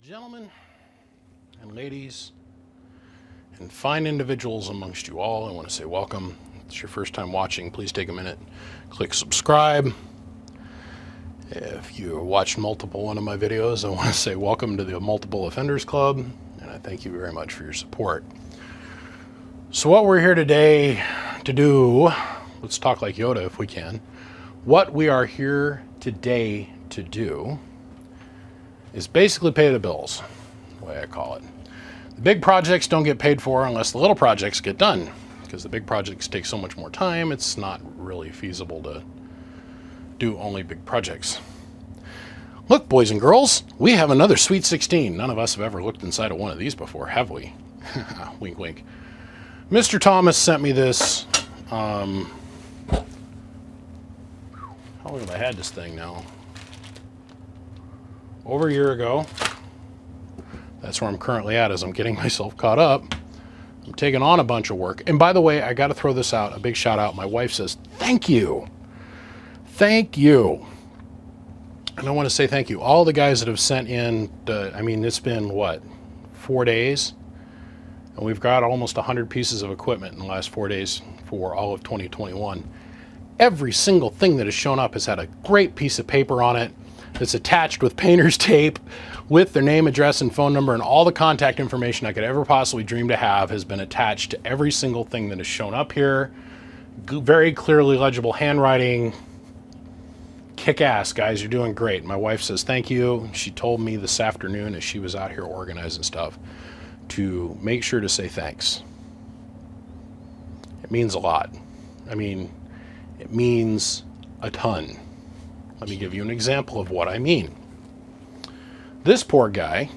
Gentlemen and ladies and fine individuals amongst you all, I want to say welcome. If it's your first time watching, please take a minute, click subscribe. If you watched multiple one of my videos, I want to say welcome to the Multiple Offenders Club, and I thank you very much for your support. So what we're here today to do, let's talk like Yoda if we can. What we are here today to do is basically pay the bills, the way I call it. The big projects don't get paid for unless the little projects get done, because the big projects take so much more time, it's not really feasible to do only big projects. Look, boys and girls, we have another Sweet 16. None of us have ever looked inside of one of these before, have we? Wink, wink. Mr. Thomas sent me this, how long have I had this thing now? Over a year ago. That's where I'm currently at, as I'm getting myself caught up. I'm taking on a bunch of work. And by the way, I got to throw this out, a big shout out. My wife says, thank you. Thank you. And I want to say thank you. All the guys that have sent in, it's been, what, 4 days? And we've got almost 100 pieces of equipment in the last 4 days for all of 2021. Every single thing that has shown up has had a great piece of paper on it that's attached with painter's tape with their name, address, and phone number, and all the contact information I could ever possibly dream to have has been attached to every single thing that has shown up here. Very clearly legible handwriting. Kick-ass, guys. You're doing great. My wife says thank you. She told me this afternoon as she was out here organizing stuff to make sure to say thanks. It means a lot. I mean, it means a ton. Let me give you an example of what I mean. This poor guy,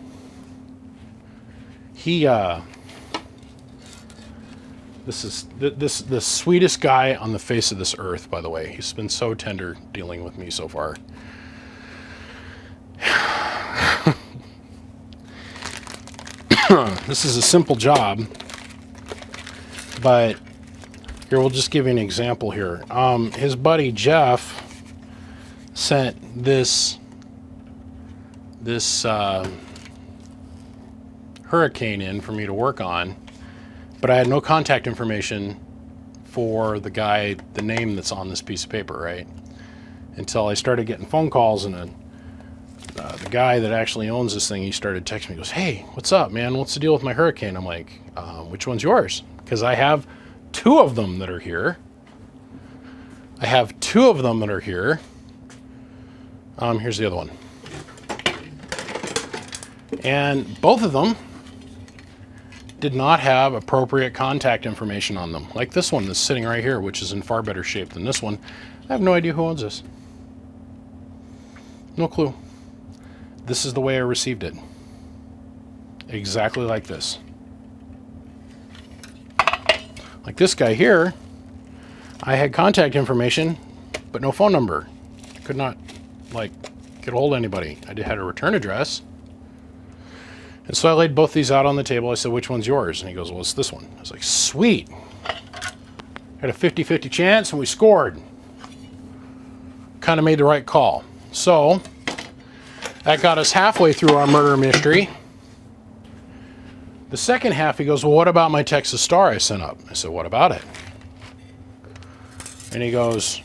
this is the sweetest guy on the face of this earth, by the way. He's been so tender dealing with me so far. This is a simple job, but here, we'll just give you an example here. His buddy Jeff sent this hurricane in for me to work on, but I had no contact information for the guy, the name that's on this piece of paper, right? Until I started getting phone calls, and the guy that actually owns this thing, he started texting me, he goes, hey, what's up, man? What's the deal with my hurricane? I'm like, which one's yours? Because I have two of them that are here. Here's the other one. And both of them did not have appropriate contact information on them. Like this one that's sitting right here, which is in far better shape than this one. I have no idea who owns this. No clue. This is the way I received it. Exactly like this. Like this guy here, I had contact information, but no phone number. Could not, get a hold of anybody. I had a return address. And so I laid both these out on the table. I said, which one's yours? And he goes, well, it's this one. I was like, sweet. Had a 50-50 chance, and we scored. Kind of made the right call. So that got us halfway through our murder mystery. The second half, he goes, well, what about my Texas Star I sent up? I said, what about it? And he goes,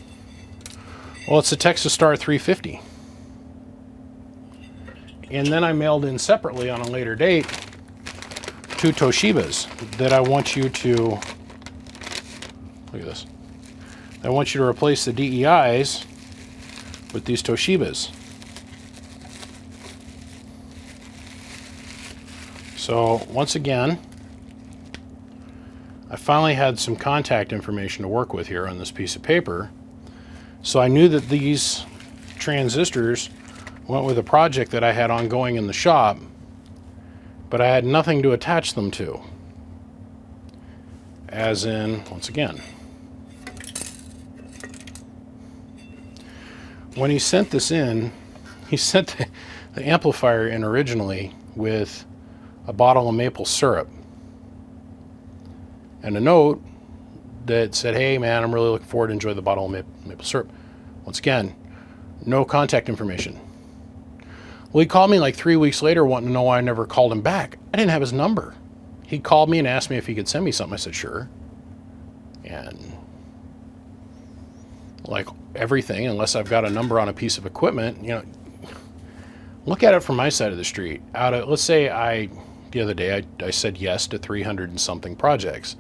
well, it's a Texas Star 350. And then I mailed in separately on a later date two Toshibas that I want you to, look at this. I want you to replace the DEIs with these Toshibas. So once again, I finally had some contact information to work with here on this piece of paper. So I knew that these transistors went with a project that I had ongoing in the shop, but I had nothing to attach them to. As in, once again, when he sent this in, he sent the amplifier in originally with a bottle of maple syrup and a note that said, hey man, I'm really looking forward to enjoy the bottle of maple syrup. Once again, no contact information. Well, he called me like 3 weeks later wanting to know why I never called him back. I didn't have his number. He called me and asked me if he could send me something. I said, sure. And like everything, unless I've got a number on a piece of equipment, you know, look at it from my side of the street. Let's say the other day, I said yes to 300 and something projects.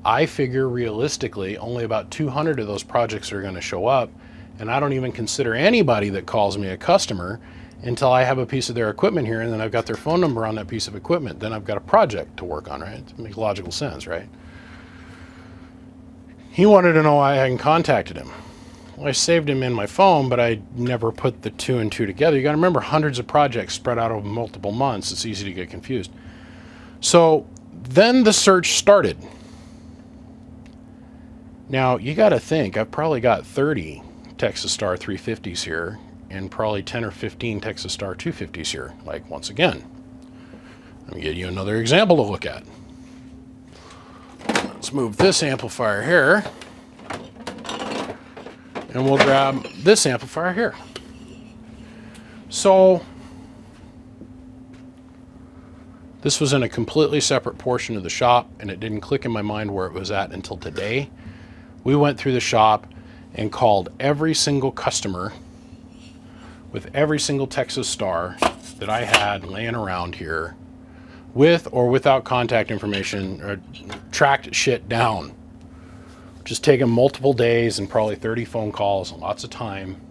I figure realistically, only about 200 of those projects are going to show up. And I don't even consider anybody that calls me a customer until I have a piece of their equipment here, and then I've got their phone number on that piece of equipment. Then I've got a project to work on, right? It makes logical sense, right? He wanted to know why I hadn't contacted him. Well, I saved him in my phone, but I never put the 2 and 2 together. You got to remember, hundreds of projects spread out over multiple months. It's easy to get confused. So then the search started. Now, you got to think, I've probably got 30 Texas Star 350s here and probably 10 or 15 Texas Star 250s here. Like, once again, let me give you another example to look at. Let's move this amplifier here, and we'll grab this amplifier here. So this was in a completely separate portion of the shop, and it didn't click in my mind where it was at until today. We went through the shop and called every single customer with every single Texas Star that I had laying around here, with or without contact information, or tracked shit down. Just taking multiple days and probably 30 phone calls, lots of time.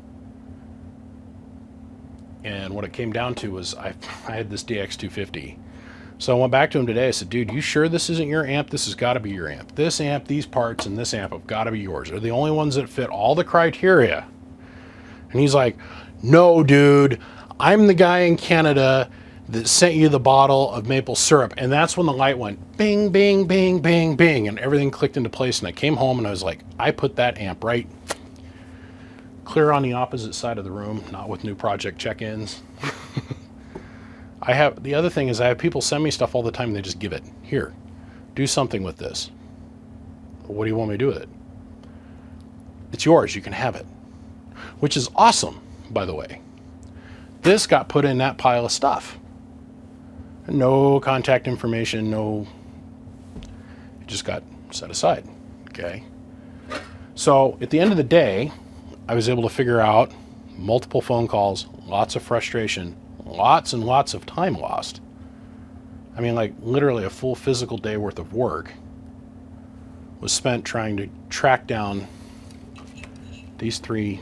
And what it came down to was I had this DX250. So I went back to him today. I said, dude, you sure this isn't your amp? This has got to be your amp. This amp, these parts, and this amp have got to be yours. They're the only ones that fit all the criteria. And he's like, no, dude, I'm the guy in Canada that sent you the bottle of maple syrup. And that's when the light went bing, bing, bing, bing, bing, and everything clicked into place. And I came home and I was like, I put that amp right clear on the opposite side of the room, not with new project check-ins. The other thing is I have people send me stuff all the time and they just give it. Here, do something with this. What do you want me to do with it? It's yours, you can have it. Which is awesome, by the way. This got put in that pile of stuff. No contact information, it just got set aside, okay? So at the end of the day, I was able to figure out multiple phone calls, lots of frustration, lots and lots of time lost. I mean, like literally a full physical day worth of work was spent trying to track down these 3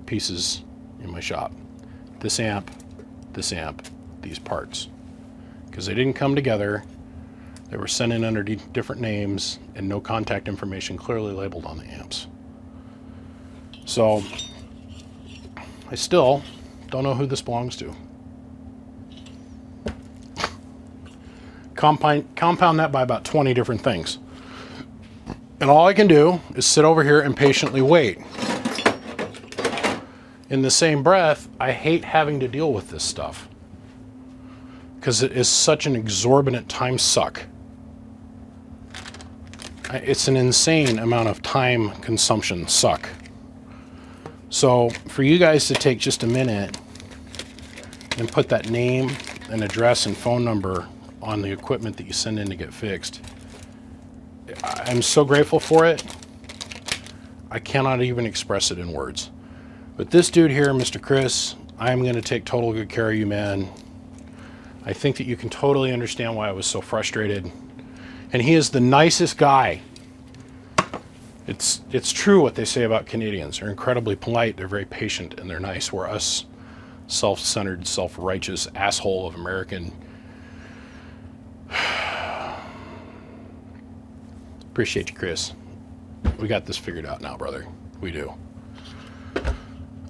pieces in my shop. This amp, these parts. Because they didn't come together. They were sent in under different names and no contact information clearly labeled on the amps. So I still don't know who this belongs to. Compound that by about 20 different things. And all I can do is sit over here and patiently wait. In the same breath, I hate having to deal with this stuff because it is such an exorbitant time suck. It's an insane amount of time consumption suck. So for you guys to take just a minute and put that name and address and phone number on the equipment that you send in to get fixed, I'm so grateful for it. I cannot even express it in words. But this dude here, Mr. Chris, I'm going to take total good care of you, man. I think that you can totally understand why I was so frustrated. And he is the nicest guy. It's true what they say about Canadians. They're incredibly polite, they're very patient, and they're nice. Where us self-centered, self-righteous asshole of American. Appreciate you, Chris. We got this figured out now, brother. We do.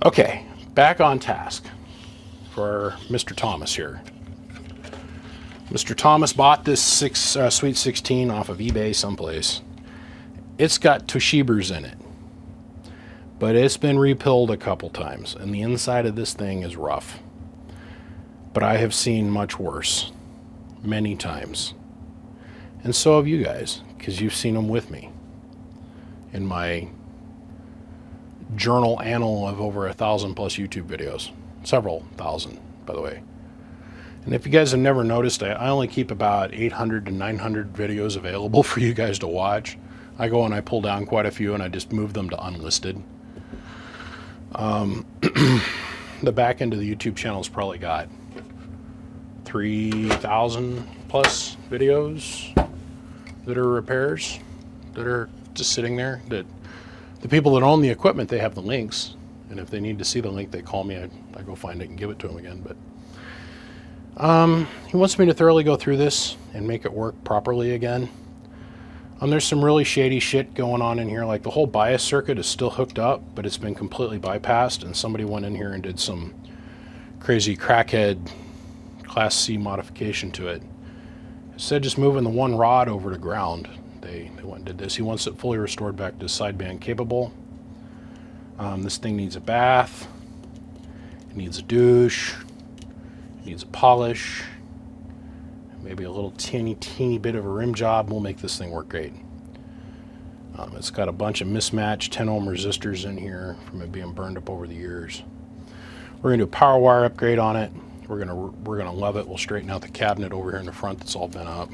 Okay, back on task for Mr. Thomas here. Mr. Thomas bought this Sweet 16 off of eBay someplace. It's got Toshibas in it, but it's been repilled a couple times, and the inside of this thing is rough. But I have seen much worse, many times. And so have you guys, because you've seen them with me in my journal annal of over 1,000+ YouTube videos, several thousand by the way. And if you guys have never noticed, I only keep about 800 to 900 videos available for you guys to watch. I go and I pull down quite a few and I just move them to unlisted. The back end of the YouTube channel's probably got 3,000 plus videos that are repairs that are just sitting there. That the people that own the equipment, they have the links, and if they need to see the link, they call me. I go find it and give it to them again. But he wants me to thoroughly go through this and make it work properly again. There's some really shady shit going on in here. Like the whole bias circuit is still hooked up, but it's been completely bypassed, and somebody went in here and did some crazy crackhead Class C modification to it. Instead of just moving the one rod over to ground, they went and did this. He wants it fully restored back to sideband capable. This thing needs a bath. It needs a douche. It needs a polish. Maybe a little teeny bit of a rim job will make this thing work great. It's got a bunch of mismatched 10 ohm resistors in here from it being burned up over the years. We're gonna do a power wire upgrade on it. We're gonna love it. We'll straighten out the cabinet over here in the front that's all bent up.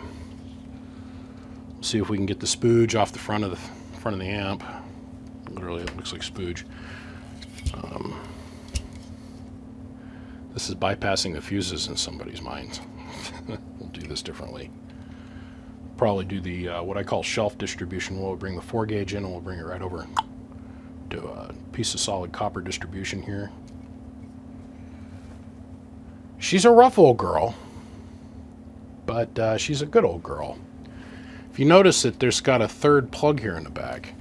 See if we can get the spooge off the front of the amp. Literally, it looks like spooge. This is bypassing the fuses in somebody's minds. We'll do this differently. Probably do the what I call shelf distribution. We'll bring the 4 gauge in and we'll bring it right over to a piece of solid copper distribution here. She's a rough old girl, but she's a good old girl. If you notice that there's got a third plug here in the back,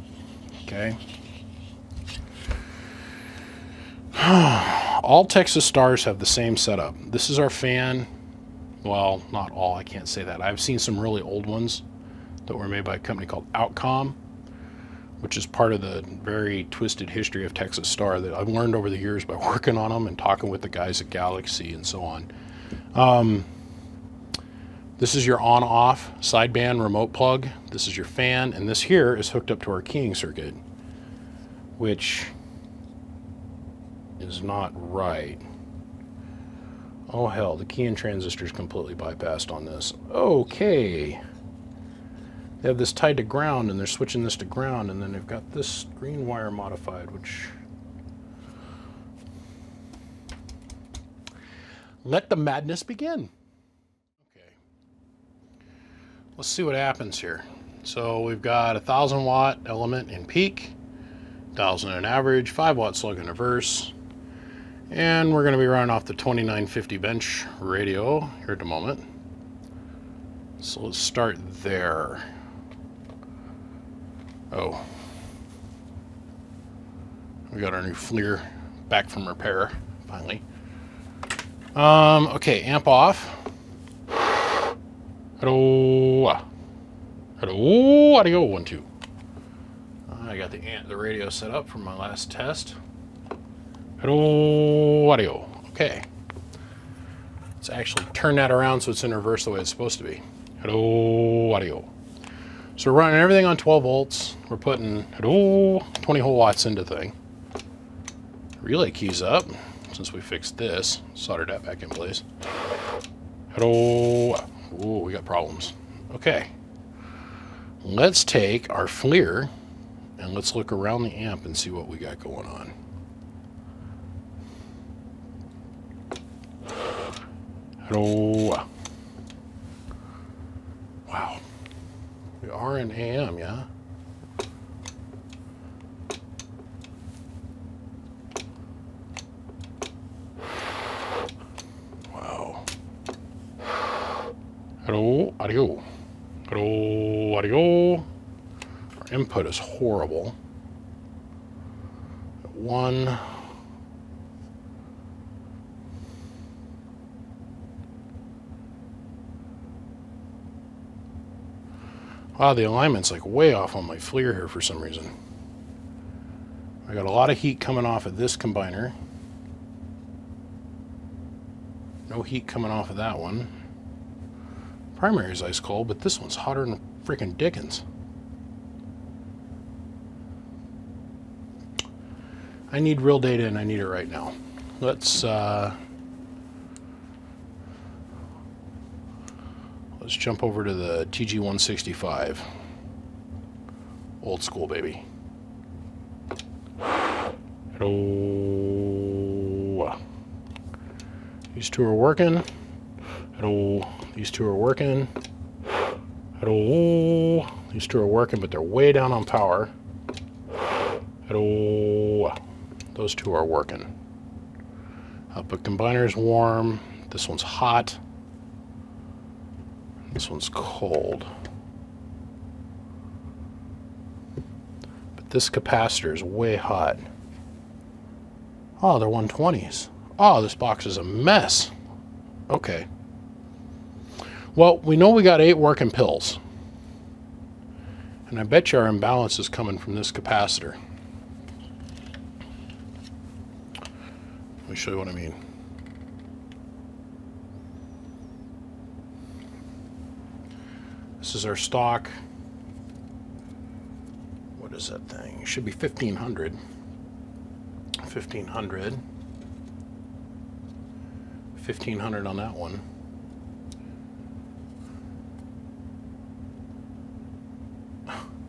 okay? All Texas Stars have the same setup. This is our fan. Well, not all, I can't say that. I've seen some really old ones that were made by a company called Outcom, which is part of the very twisted history of Texas Star that I've learned over the years by working on them and talking with the guys at Galaxy and so on. This is your on-off sideband remote plug. This is your fan, and this here is hooked up to our keying circuit, which is not right. Oh hell, the keying transistor is completely bypassed on this. Okay. They have this tied to ground, and they're switching this to ground, and then they've got this green wire modified, which... Let the madness begin. Okay. Let's see what happens here. So we've got a 1,000 watt element in peak, 1,000 in average, 5 watt slug in reverse, and we're going to be running off the 2950 bench radio here at the moment. So let's start there. Oh, we got our new FLIR back from repair, finally. Okay, amp off. Hello, hello, audio, 1, 2. I got the radio set up for my last test. Hello, audio. Okay. Let's actually turn that around so it's in reverse the way it's supposed to be. Hello, audio. So we're running everything on 12 volts. We're putting 20 whole watts into the thing. Relay keys up, since we fixed this. Soldered that back in place. Hello. Oh, we got problems. Okay. Let's take our FLIR and let's look around the amp and see what we got going on. Hello. Wow. We are in AM, yeah? Wow. Hello, audio. Hello, audio. Our input is horrible. 1. Wow, the alignment's like way off on my FLIR here for some reason. I got a lot of heat coming off of this combiner. No heat coming off of that one. Primary is ice cold, but this one's hotter than freaking Dickens. I need real data and I need it right now. Let's Let's jump over to the TG165. Old school, baby. Hello. These two are working. Hello. These two are working. Hello. These two are working, but they're way down on power. Hello. Those two are working. Output combiner is warm. This one's hot. This one's cold. But this capacitor is way hot. Oh, they're 120s. Oh, this box is a mess. Okay. Well, we know we got 8 working pills. And I bet you our imbalance is coming from this capacitor. Let me show you what I mean. This is our stock. What is that thing? It should be 1500. 1500. 1500 on that one.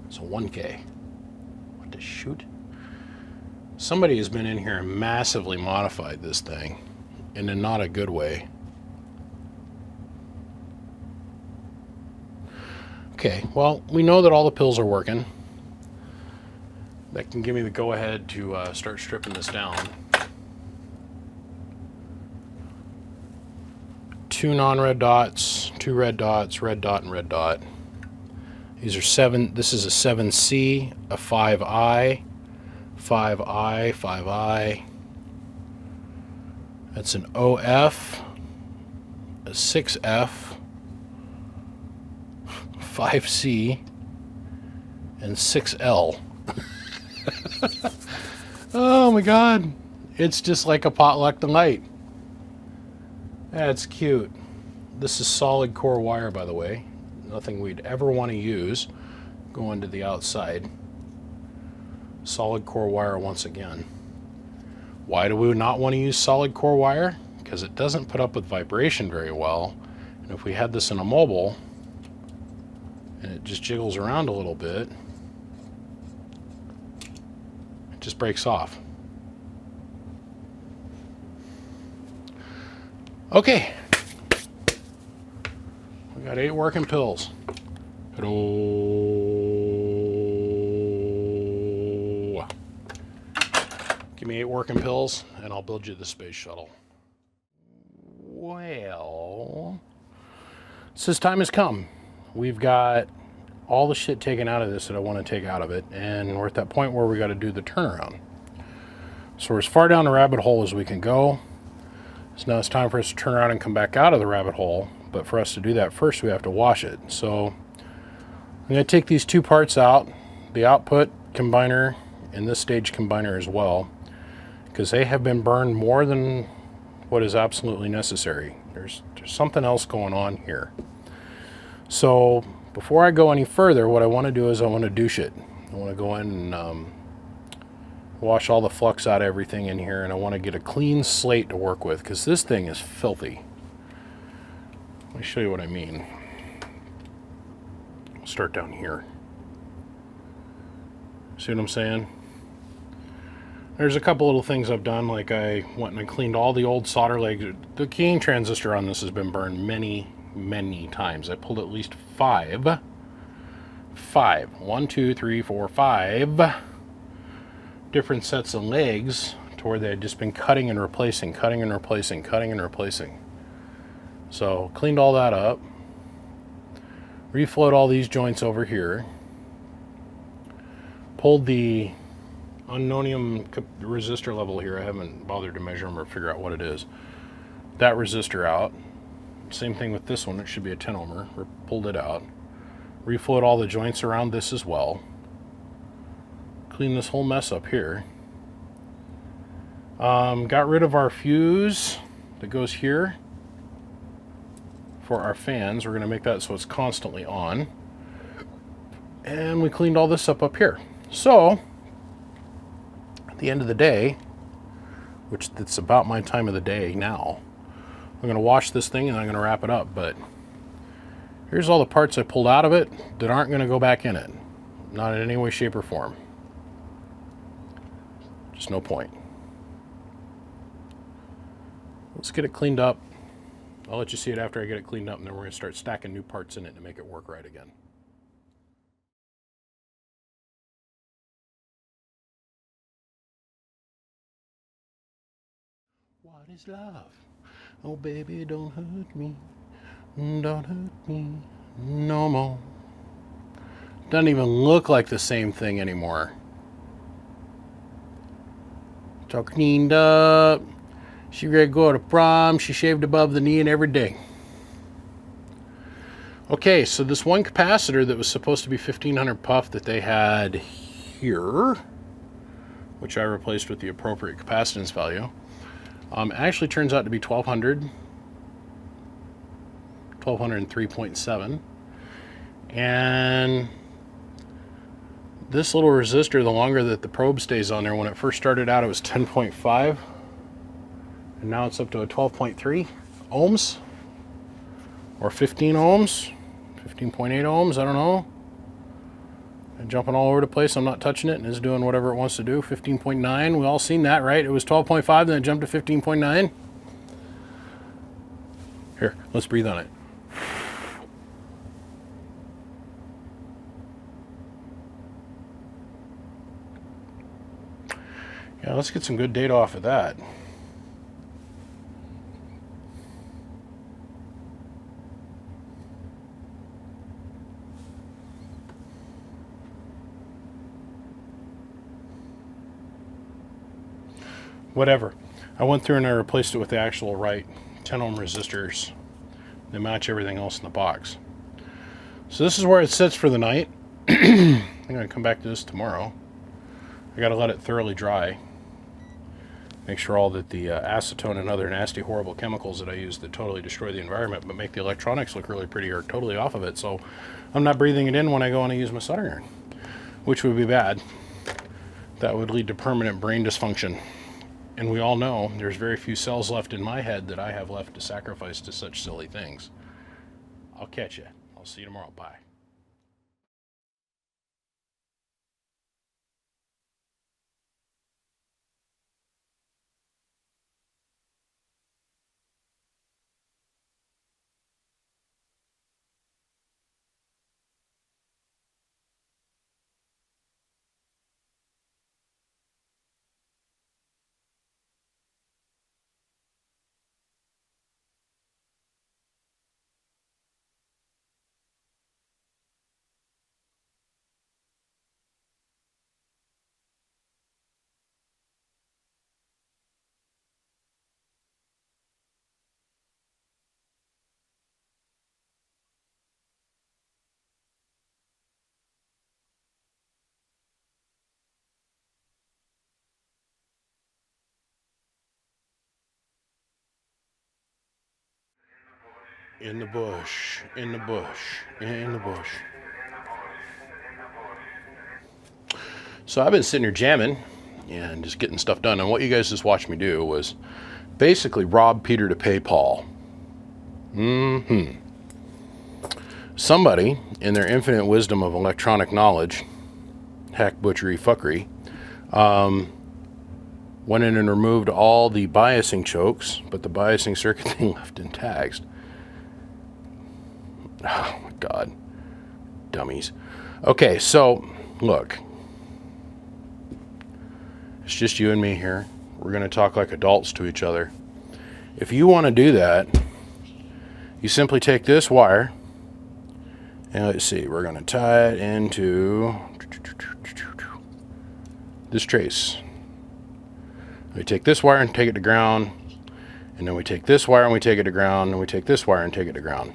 It's a 1K. What the shoot? Somebody has been in here and massively modified this thing, and in not a good way. Okay, well, we know that all the pills are working. That can give me the go-ahead to start stripping this down. 2 non-red dots, 2 red dots, red dot, and red dot. These are 7. This is a 7C, a 5I, 5I, 5I. That's an OF, a 6F, 5C, and 6L. Oh my God. It's just like a potluck delight. That's cute. This is solid core wire, by the way. Nothing we'd ever want to use going to the outside. Solid core wire once again. Why do we not want to use solid core wire? Because it doesn't put up with vibration very well. And if we had this in a mobile and it just jiggles around a little bit, it just breaks off. Okay. We got 8 working pills. Hello. Give me 8 working pills and I'll build you the space shuttle. Well, since time has come, we've got all the shit taken out of this that I want to take out of it, and we're at that point where we got to do the turnaround. So we're as far down the rabbit hole as we can go. So now it's time for us to turn around and come back out of the rabbit hole. But for us to do that, first we have to wash it. So I'm going to take these 2 parts out, the output combiner and this stage combiner as well, because they have been burned more than what is absolutely necessary. There's something else going on here. So before I go any further, what I want to do is I want to douche it. I want to go in and wash all the flux out of everything in here, and I want to get a clean slate to work with, because this thing is filthy. Let me show you what I mean. I'll start down here. See what I'm saying? There's a couple little things I've done, like I went and I cleaned all the old solder legs. The keying transistor on this has been burned many, many times. I pulled at least 5. 1, 2, 3, 4, 5 different sets of legs to where they had just been cutting and replacing, cutting and replacing, cutting and replacing. So cleaned all that up, reflowed all these joints over here, pulled the unknownium resistor level here. I haven't bothered to measure them or figure out what it is. That resistor out. Same thing with this one. It should be a 10 ohmer. Pulled it out. Reflowed all the joints around this as well. Clean this whole mess up here. Got rid of our fuse that goes here for our fans. We're going to make that so it's constantly on. And we cleaned all this up here. So at the end of the day, which it's about my time of the day now, I'm going to wash this thing and I'm going to wrap it up. But Here's all the parts I pulled out of it that aren't going to go back in it. Not in any way, shape, or form. Just no point. Let's get it cleaned up. I'll let you see it after I get it cleaned up, and then we're going to start stacking new parts in it to make it work right again. What is love? Oh, baby, don't hurt me. Don't hurt me no more. Doesn't even look like the same thing anymore. It's all cleaned up. She ready to go to prom. She shaved above the knee and every day. Okay, so this one capacitor that was supposed to be 1500 puff that they had here, which I replaced with the appropriate capacitance value, actually turns out to be 1200. 1203.7. And this little resistor, the longer that the probe stays on there, when it first started out it was 10.5, and now it's up to a 12.3 ohms, or 15 ohms, 15.8 ohms, I don't know. And jumping all over the place. I'm not touching it, and it's doing whatever it wants to do. 15.9, we all seen that, right? It was 12.5, then it jumped to 15.9. Here, let's breathe on it. Yeah, let's get some good data off of that. Whatever. I went through and I replaced it with the actual right 10 ohm resistors. They match everything else in the box. So this is where it sits for the night. I'm going to come back to this tomorrow. I got to let it thoroughly dry. Make sure all that the acetone and other nasty, horrible chemicals that I use that totally destroy the environment but make the electronics look really pretty are totally off of it. So I'm not breathing it in when I go and I use my soldering iron, which would be bad. That would lead to permanent brain dysfunction. And we all know there's very few cells left in my head that I have left to sacrifice to such silly things. I'll catch you. I'll see you tomorrow. Bye. In the bush, in the bush, in the bush. So I've been sitting here jamming and just getting stuff done. And what you guys just watched me do was basically rob Peter to pay Paul. Somebody, in their infinite wisdom of electronic knowledge, hack, butchery, fuckery, went in and removed all the biasing chokes, but the biasing circuit thing left intact. Oh my God, dummies. Okay, so look, it's just you and me here. We're going to talk like adults to each other. If you want to do that, you simply take this wire, and let's see, we're going to tie it into this trace. We take this wire and take it to ground, and then we take this wire and we take it to ground, and we take this wire and take it to ground.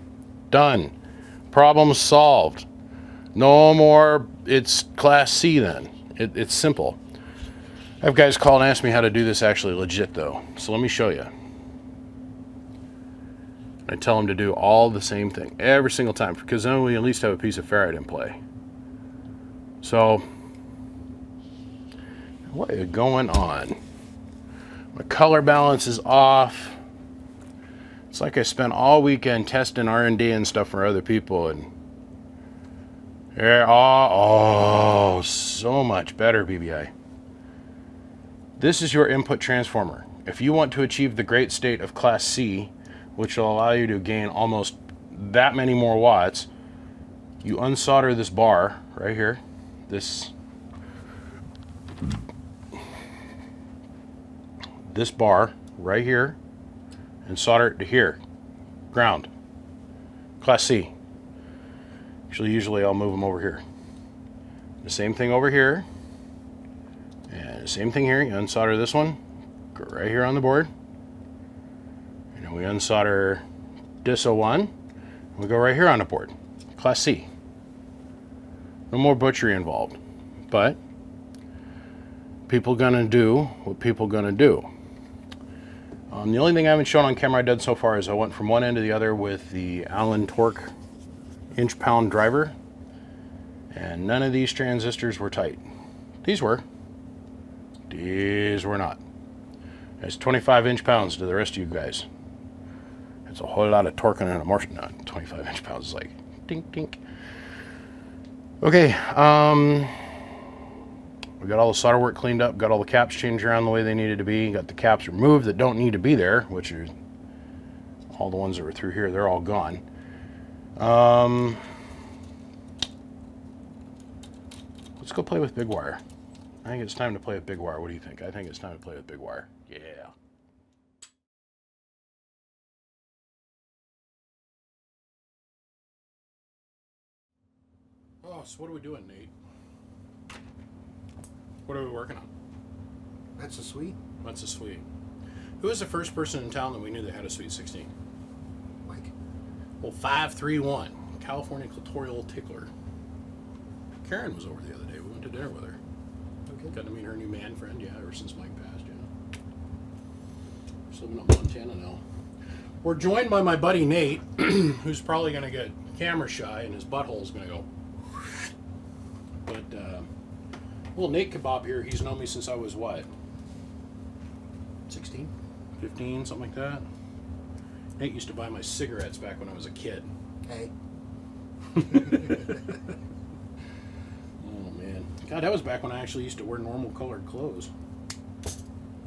Done. Problem solved. No more, it's class C then. It's simple. I have guys call and ask me how to do this actually legit though. So let me show you. I tell them to do all the same thing every single time, because then we at least have a piece of ferrite in play. So, what is going on? My color balance is off. It's like I spent all weekend testing R&D and stuff for other people, and oh, so much better, BBI. This is your input transformer. If you want to achieve the great state of Class C, which will allow you to gain almost that many more watts, you unsolder this bar right here, this bar right here, and solder it to here, ground, Class C. Actually, usually I'll move them over here. The same thing over here, and the same thing here. You unsolder this one, go right here on the board, and then we unsolder this 01, and we go right here on the board, Class C. No more butchery involved, but people gonna do what people gonna do. The only thing I haven't shown on camera I did so far is I went from one end to the other with the Allen torque inch-pound driver, and none of these transistors were tight. These were not. That's 25 inch-pounds to the rest of you guys. It's a whole lot of torque in a motion. Not 25 inch-pounds is like dink dink. Okay, we got all the solder work cleaned up, got all the caps changed around the way they needed to be, got the caps removed that don't need to be there, which are all the ones that were through here, they're all gone. Let's go play with big wire. I think it's time to play with big wire. What do you think? I think it's time to play with big wire. Yeah. Oh, so what are we doing, Nate? What are we working on? That's a Sweet. That's a Sweet. Who was the first person in town that we knew that had a Sweet 16? Mike. Well, 531, California Clitoral Tickler. Karen was over the other day. We went to dinner with her. Okay. Got to meet her new man friend, yeah, ever since Mike passed, you know. She's living up in Montana now. We're joined by my buddy Nate, who's probably going to get camera shy and his butthole's going to go. But, little Nate Kebab here, he's known me since I was what? 16? 15, something like that. Nate used to buy my cigarettes back when I was a kid. Hey. Oh man. God, that was back when I actually used to wear normal colored clothes.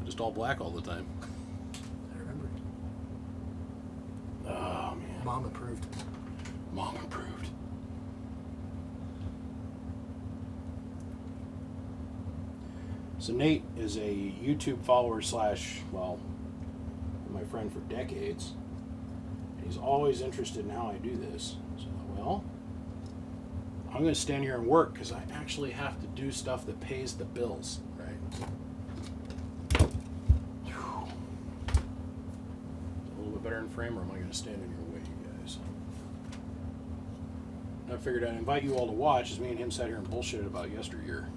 Just all black all the time. I remember. Oh man. Mom approved. Mom approved. So Nate is a YouTube follower slash, well, my friend for decades. He's always interested in how I do this. So, well, I'm going to stand here and work because I actually have to do stuff that pays the bills, right? Whew. A little bit better in frame, or am I going to stand in your way, you guys? And I figured I'd invite you all to watch as me and him sat here and bullshitted about yesteryear.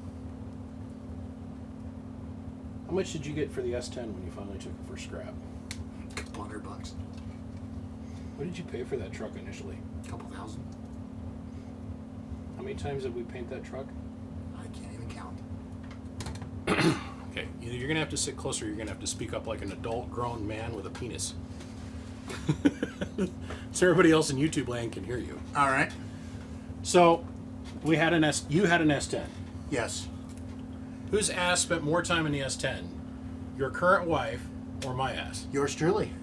How much did you get for the S10 when you finally took it for scrap? A couple $100. What did you pay for that truck initially? A couple thousand. How many times did we paint that truck? I can't even count. Okay, either you're going to have to sit closer or you're going to have to speak up like an adult grown man with a penis. So everybody else in YouTube land can hear you. All right. So, you had an S10. Yes. Whose ass spent more time in the S10? Your current wife or my ass? Yours truly.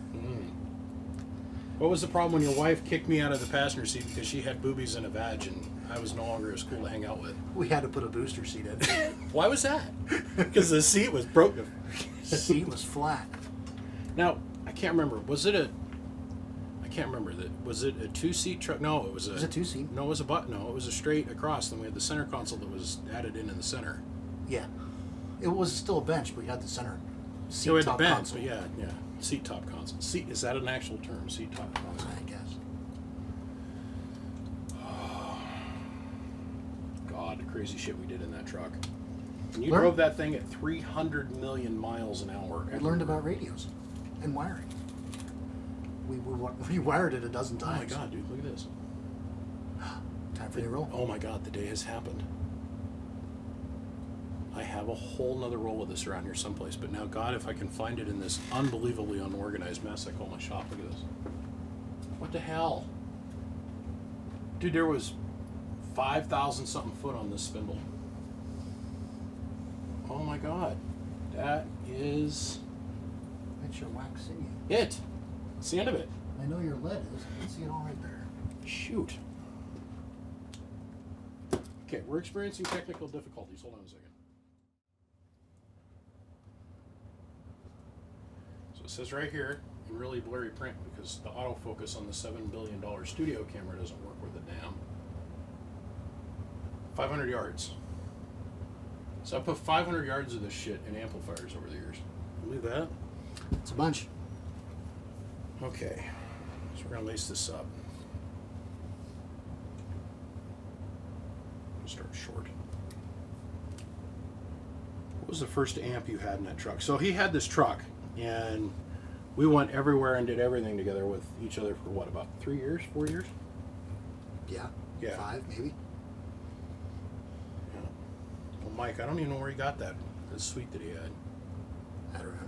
What was the problem when your wife kicked me out of the passenger seat because she had boobies and a vag and I was no longer as cool to hang out with? We had to put a booster seat in. Why was that? Because the seat was broken. The seat was flat. Now, I can't remember. Was it a two-seat truck? No, it was a two-seat. No, it was it was a straight across. Then we had the center console that was added in the center. Yeah. It was still a bench, but you had the center seat So we had the top bench, console. but yeah. Seat top console. Seat, is that an actual term? Seat top console. I guess. God, the crazy shit we did in that truck. And you Learn- drove that thing at 300 million miles an hour. We learned about radios and wiring. We wired it a dozen Oh my times. God, dude, look at this. Time for the roll. Oh my God, the day has happened. I have a whole nother roll of this around here someplace, but now, God, if I can find it in this unbelievably unorganized mess I call my shop. Look at this. What the hell? Dude, there was 5,000 something foot on this spindle. Oh my God. That is That's your wax in you. it. It's the end of it. I know your lead is. I can see it all right there. Shoot. Okay, we're experiencing technical difficulties. Hold on a second. So it says right here in really blurry print because the autofocus on the $7 billion studio camera doesn't work with the damn. 500 yards. So I put 500 yards of this shit in amplifiers over the years. Believe that? It's a bunch. Okay, so we're gonna lace this up. Start short. What was the first amp you had in that truck? So he had this truck, and we went everywhere and did everything together with each other for what, about 3 years, 4 years? Yeah. Yeah. 5 maybe. Yeah. Well, Mike, I don't even know where he got that suite that he had. I don't remember.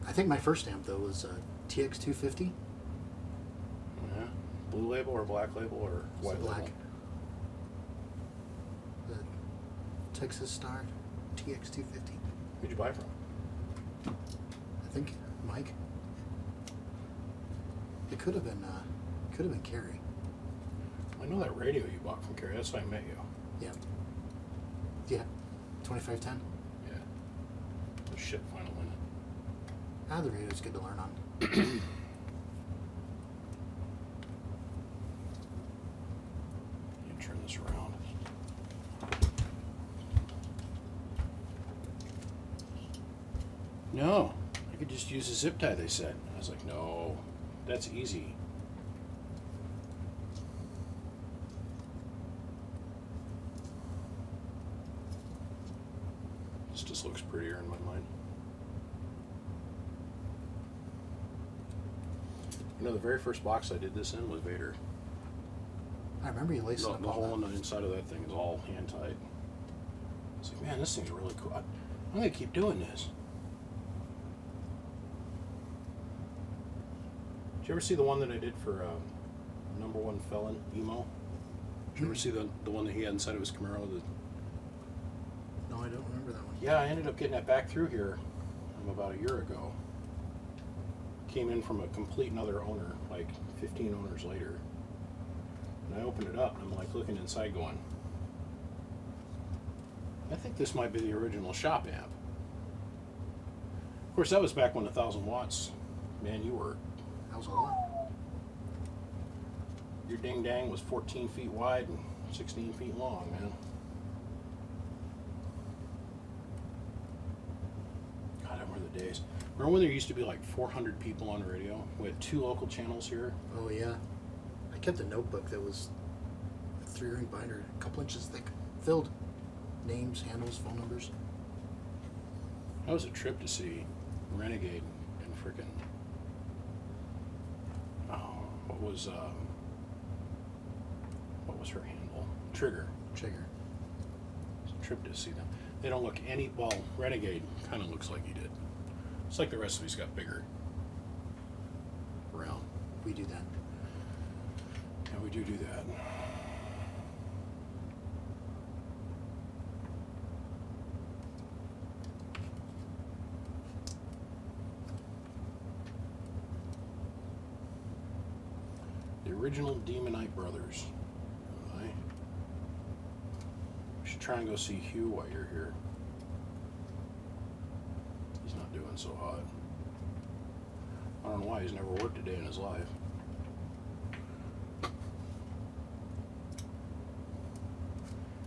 I think my first amp though was a TX250. Yeah. Blue label or black label or It's white black. label? The Texas Star TX250. Who'd you buy from? I think Mike. It could have been Carrie. I know that radio you bought from Kerry. That's how I met you. Yeah. Yeah. 2510. Yeah. The shit final in it. The radio's good to learn on. You turn this around. No, I could just use a zip tie, they said. I was like, no, that's easy. This just looks prettier in my mind. You know, the very first box I did this in was Vader. I remember you lacing up The all hole in that. the inside of that thing is all hand tight. I was like, man, this thing's really cool. I'm gonna keep doing this. Did you ever see the one that I did for Number One Felon, Emo? Did you ever see the one that he had inside of his Camaro? No, I don't remember that one. Yeah, I ended up getting that back through here about a year ago. Came in from a complete another owner, like 15 owners later. And I opened it up and I'm like looking inside going, I think this might be the original shop amp. Of course, that was back when 1,000 watts, man, That was a lot. your ding dang was 14 feet wide and 16 feet long, man. God, I remember the days. Remember when there used to be like 400 people on the radio? We had 2 local channels here. Oh yeah. I kept a notebook that was a 3-ring binder, a couple inches thick, filled. Names, handles, phone numbers. That was a trip to see Renegade and frickin' what was her handle? Trigger. Trigger. It's a trip to see them. They don't look well, Renegade kind of looks like he did. It's like the rest of these got bigger. Around. We do that. Yeah, we do that. The original Demonite Brothers. Right? We should try and go see Hugh while you're here. He's not doing so hot. I don't know why, he's never worked a day in his life.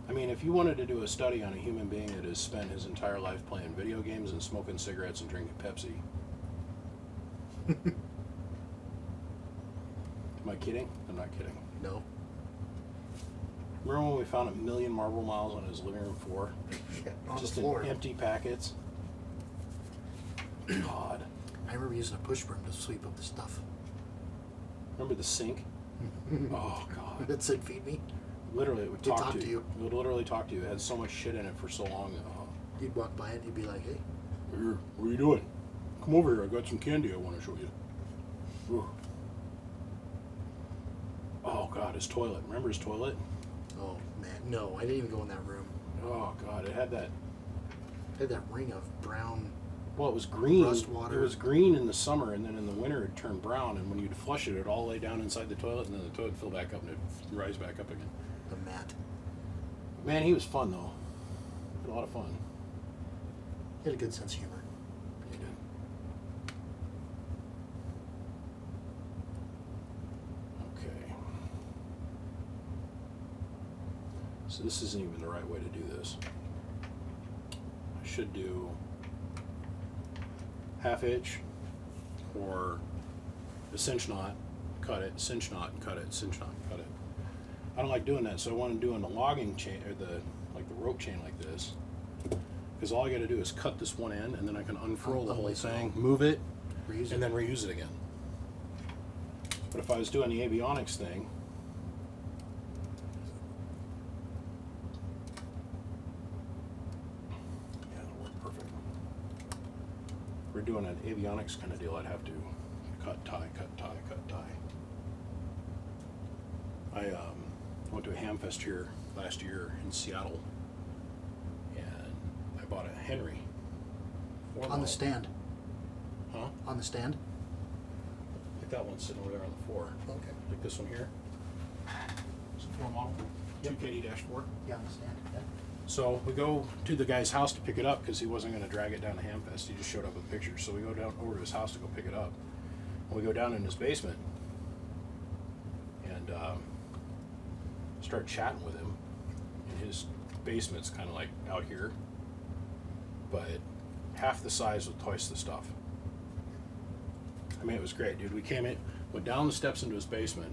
I mean, if you wanted to do a study on a human being that has spent his entire life playing video games and smoking cigarettes and drinking Pepsi. Am I kidding? I'm not kidding. No. Remember when we found 1 million marble miles on his living room floor? Yeah, on Just the floor. in empty packets? God. I remember using a push broom to sweep up the stuff. Remember the sink? Oh, God. That said feed me. Literally, it would It'd talk to you. It would literally talk to you. It had so much shit in it for so long. You'd walk by it and you'd be like, hey. Here, what are you doing? Come over here. I got some candy I want to show you. Ooh. Oh, God, his toilet. Remember his toilet? Oh, man. No, I didn't even go in that room. Oh, God, it had that. It had that ring of brown. Well, it was green. Rust water. It was green in the summer, and then in the winter it turned brown. And when you'd flush it, it'd all lay down inside the toilet, and then the toilet would fill back up and it'd rise back up again. The mat. Man, he was fun though. Had a lot of fun. He had a good sense of humor. He did. Okay. So this isn't even the right way to do this. I should do half hitch or a cinch knot, cut it, cinch knot, and cut it, cinch knot, and cut it. I don't like doing that, so I want to do the logging chain or the rope chain like this. Because all I got to do is cut this one end, and then I can unfurl the whole thing, move it, and then reuse it again. But if I was doing the avionics thing, yeah, that'll work perfect. If we're doing an avionics kind of deal, I'd have to cut, tie, cut, tie, cut, tie. I went to a ham fest here last year in Seattle, and I bought a Henry. On the stand. Huh? On the stand? I think that one's sitting over there on the floor. Okay. Like this one here. It's a 4 model, 2KD-4. Yeah, on the stand. Yeah. So we go to the guy's house to pick it up because he wasn't going to drag it down to Hamfest. He just showed up with pictures. So we go down over to his house to go pick it up. And we go down in his basement and start chatting with him. And his basement's kind of like out here, but half the size with twice the stuff. I mean, it was great, dude. We came in, went down the steps into his basement.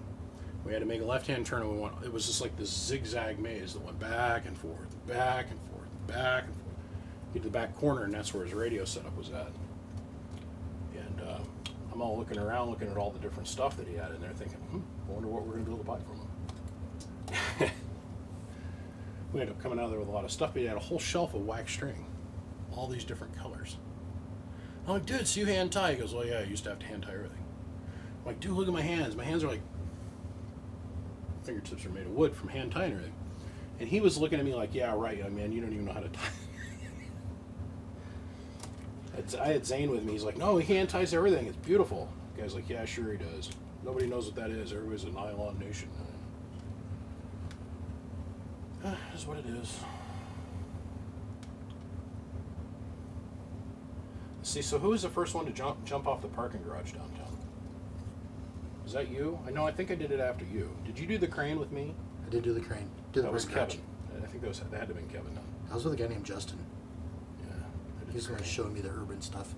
We had to make a left-hand turn, and we went. It was just like this zigzag maze that went back and forth, back and forth, back and forth. Get to the back corner, and that's where his radio setup was at. And I'm all looking around, looking at all the different stuff that he had in there, thinking, I wonder what we're going to be able to buy from him. We ended up coming out of there with a lot of stuff, but he had a whole shelf of wax string, all these different colors. I'm like, dude, so you hand tie? He goes, well, yeah, I used to have to hand tie everything. I'm like, dude, look at my hands. My hands are like, fingertips are made of wood from hand tying everything. And he was looking at me like, yeah, right, young man, you don't even know how to tie. I had Zane with me. He's like, no, he hand ties everything. It's beautiful. The guy's like, yeah, sure he does. Nobody knows what that is. Everybody's a nylon nation. That's what it is. See, so who was the first one to jump off the parking garage downtown? Was that you? I think I did it after you. Did you do the crane with me? I did do the crane. Did That was the garage. Kevin. I think that had to have been Kevin. Then. I was with a guy named Justin. Yeah. I did He's the the one crane. showing me the urban stuff.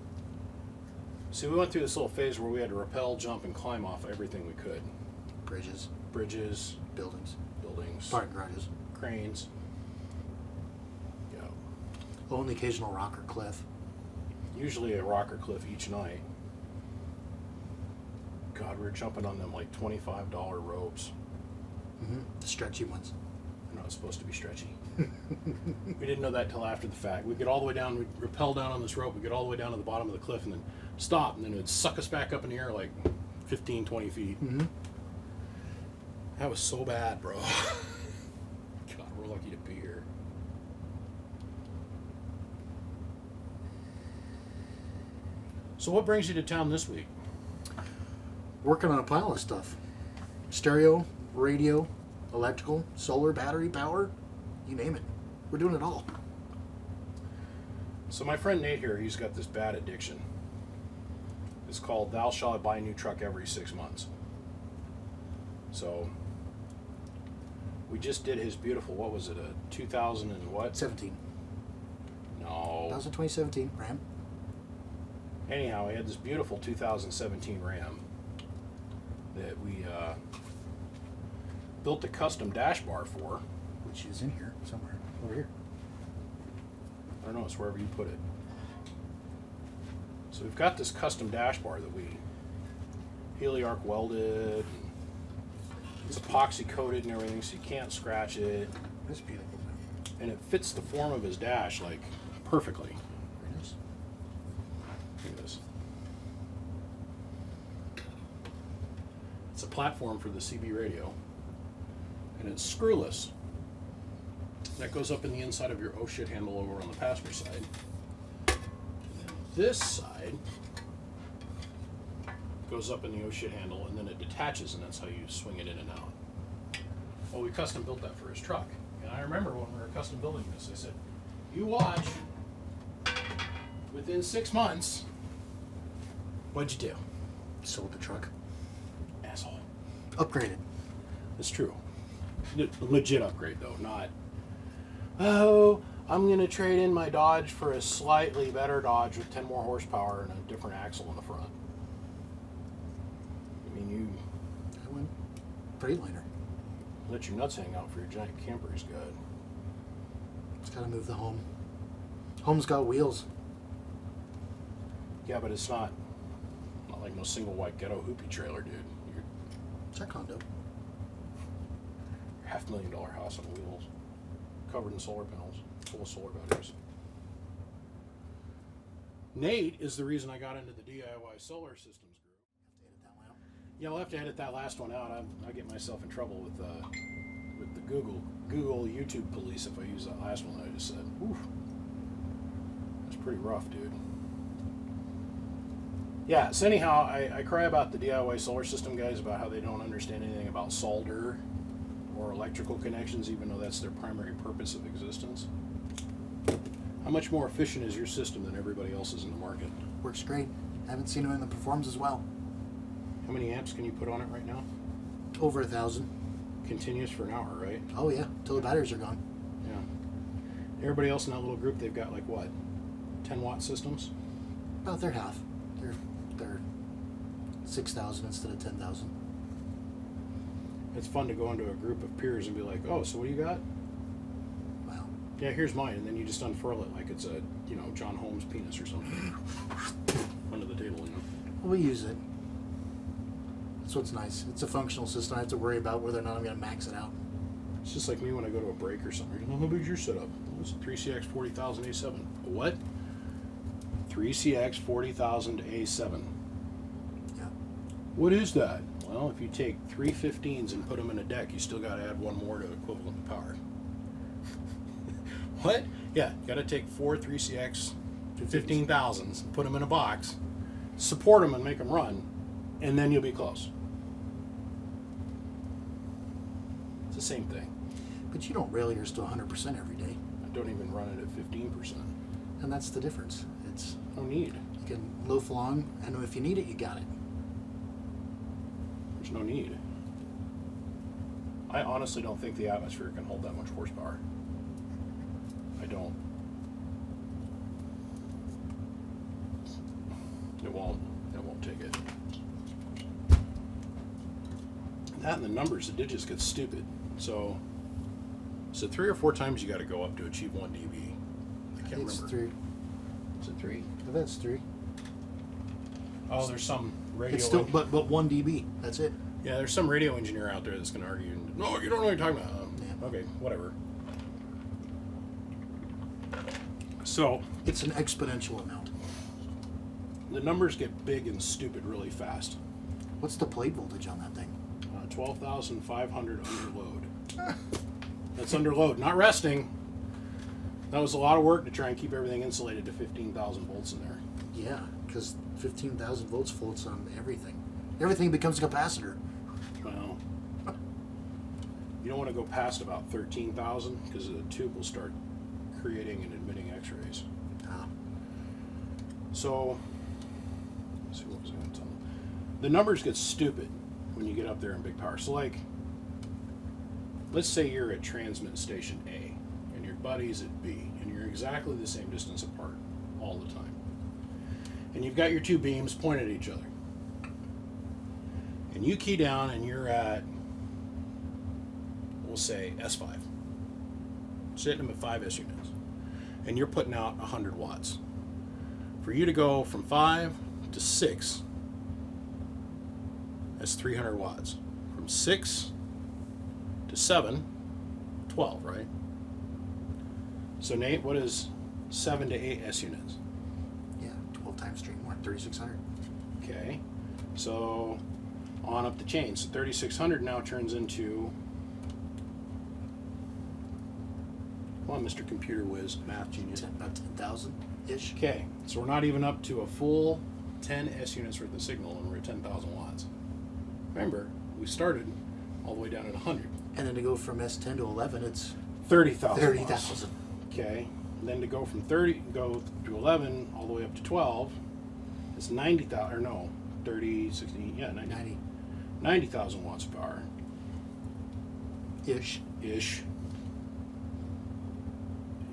See, we went through this little phase where we had to rappel, jump, and climb off everything we could. Bridges, Bridges, buildings, buildings, parking garages. cranes. Yeah. Oh, and the occasional rock or cliff. Usually a rock or cliff each night. God, we were jumping on them like $25 ropes. Mm-hmm. The stretchy ones. They're not supposed to be stretchy. We didn't know that till after the fact. We'd get all the way down, we'd rappel down on this rope, we'd get all the way down to the bottom of the cliff and then stop, and then it would suck us back up in the air like 15, 20 feet. Mm-hmm. That was so bad, bro. God, we're lucky to be here. So what brings you to town this week? Working on a pile of stuff. Stereo, radio, electrical, solar, battery, power, you name it. We're doing it all. So my friend Nate here, he's got this bad addiction. It's called thou shalt buy a new truck every 6 months. So we just did his beautiful, what was it, a 2000 and what? 17. No. That was a 2017 Ram. Anyhow, he had this beautiful 2017 Ram that we built a custom dash bar for. Which is in here somewhere. Over here. I don't know, it's wherever you put it. So we've got this custom dash bar that we heliarc welded. It's epoxy coated and everything, so you can't scratch it. That's beautiful. And it fits the form of his dash like perfectly. Very nice. Look at this. It's a platform for the CB radio, and it's screwless. That goes up in the inside of your oh shit handle over on the passenger side. And then this side goes up in the oh shit handle, and then it detaches, and that's how you swing it in and out. Well, we custom built that for his truck. And I remember when we were custom building this, I said, you watch, within 6 months, what'd you do? Sold the truck. Asshole. Upgraded. It's true. Legit upgrade though, not, oh, I'm going to trade in my Dodge for a slightly better Dodge with 10 more horsepower and a different axle in the front. I mean, I went Freightliner. let your nuts hang out for your giant camper is good. It's got to move the home. Home's got wheels. Yeah, but it's not like no single white ghetto hoopy trailer, dude. You're It's a condo. $500,000 house on wheels, covered in solar panels, full of solar batteries. Nate is the reason I got into the DIY solar systems group. Yeah, I'll have to edit that last one out. I get myself in trouble with the Google YouTube police if I use that last one that I just said. Oof. That's pretty rough, dude. Yeah, so anyhow, I cry about the DIY solar system guys about how they don't understand anything about solder or electrical connections, even though that's their primary purpose of existence. How much more efficient is your system than everybody else's in the market? Works great. Haven't seen anyone that performs as well. How many amps can you put on it right now? Over 1,000. Continuous for an hour, right? Oh yeah, till the batteries are gone. Yeah. Everybody else in that little group, they've got like what? 10-watt systems? About their half. They're 6,000 instead of 10,000. It's fun to go into a group of peers and be like, oh, so what do you got? Wow. Yeah, here's mine. And then you just unfurl it like it's a, John Holmes penis or something. Under the table, Well, we use it. That's what's nice. It's a functional system. I have to worry about whether or not I'm going to max it out. It's just like me when I go to a break or something. How big's your setup? Oh, it's a 3CX 40,000 A7. A what? 3CX 40,000 A7. Yeah. What is that? Well, if you take 3 15s and put them in a deck, you still got to add one more to equivalent power. What? Yeah, you got to take 4 3CX 15,000s, put them in a box, support them and make them run, and then you'll be close. It's the same thing. But you don't rail yours to 100% every day. I don't even run it at 15%. And that's the difference. It's No need. you can loaf along, and if you need it, you got it. There's no need. I honestly don't think the atmosphere can hold that much horsepower. I don't. It won't. It won't take it. That and the numbers, the digits get stupid. So 3 or 4 times you got to go up to achieve 1 dB. I can't It's remember. 3. Is it 3? That's 3. Oh, there's some radio. It's still, but 1 dB. That's it. Yeah, there's some radio engineer out there that's going to argue. No, you don't know what you're talking about. Yeah. Okay, whatever. So It's an exponential amount. the numbers get big and stupid really fast. What's the plate voltage on that thing? 12,500 under load. That's under load, not resting. That was a lot of work to try and keep everything insulated to 15,000 volts in there. Yeah, because 15,000 volts floats on everything. Everything becomes a capacitor. Well, you don't want to go past about 13,000 because the tube will start creating and emitting X-rays. Ah. So, let's see, what was I going to tell them? The numbers get stupid when you get up there in big power. So, like, let's say you're at transmit station A and your buddy's at B, and you're exactly the same distance apart all the time. And you've got your 2 beams pointed at each other. And you key down and you're at, we'll say, S5. Sitting them at 5 S units. And you're putting out 100 watts. For you to go from 5 to 6, that's 300 watts. From 6 to 7, 12, right? So Nate, what is 7 to 8 S units? Yeah, 12 times 3 more, 3,600. Okay, so on up the chain. So 3,600 now turns into, come on, Mr. Computer Whiz, math genius. About 10,000-ish. Okay, so we're not even up to a full 10 S units worth of signal, and we're at 10,000 watts. Remember, we started all the way down at 100. And then to go from S10 to 11, it's 30,000. 30,000. Okay, and then to go from 30, go to 11, all the way up to 12, it's 90,000, or no, 30, 60, yeah, 90. 90,000 watts of power. Ish. Ish.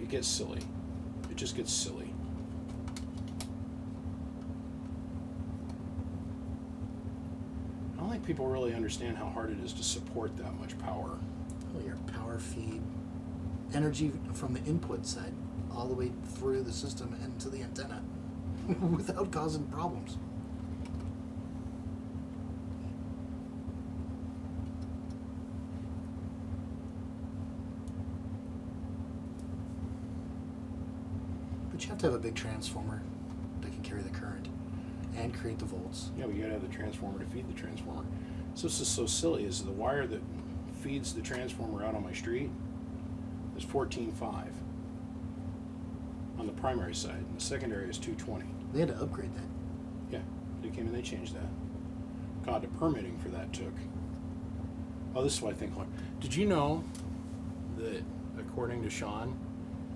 It gets silly. It just gets silly. I don't think people really understand how hard it is to support that much power. Oh, your power feed. Energy from the input side all the way through the system and to the antenna without causing problems. But you have to have a big transformer that can carry the current and create the volts. Yeah, but you gotta have the transformer to feed the transformer. So this is so silly, is the wire that feeds the transformer out on my street is 14.5 on the primary side, and the secondary is 220. They had to upgrade that. Yeah, they came and they changed that. God, the permitting for that took. Oh, this is what I think. Did you know that according to Sean,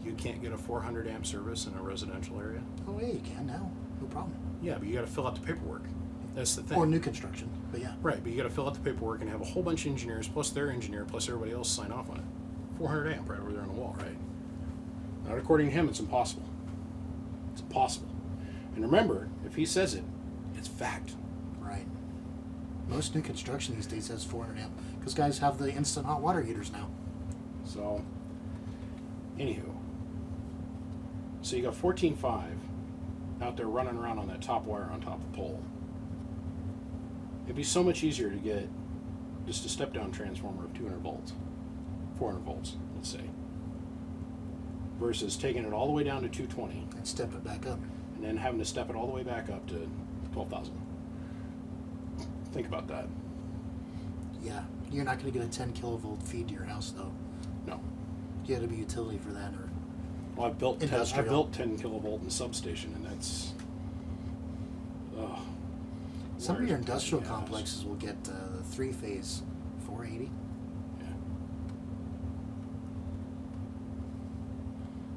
you can't get a 400 amp service in a residential area? Oh yeah, you can now. No problem. Yeah, but you got to fill out the paperwork. That's the thing. Or new construction, but yeah. Right, but you got to fill out the paperwork and have a whole bunch of engineers plus their engineer plus everybody else sign off on it. 400 amp right over there on the wall, right? Not according to him, it's impossible. It's impossible. And remember, if he says it, it's fact. Right. Most new construction these days has 400 amp because guys have the instant hot water heaters now. So, anywho. So you got 14.5 out there running around on that top wire on top of the pole. It'd be so much easier to get just a step-down transformer of 200 volts, 400 volts, let's say, versus taking it all the way down to 220 And step it back up. and then having to step it all the way back up to 12,000. Think about that. Yeah. You're not going to get a 10 kilovolt feed to your house though. No. You got to be utility for that or Well, I've built 10 Industrial. kilovolt in substation, and that's. some of your industrial Yeah. complexes will get the 3-phase 480. Yeah.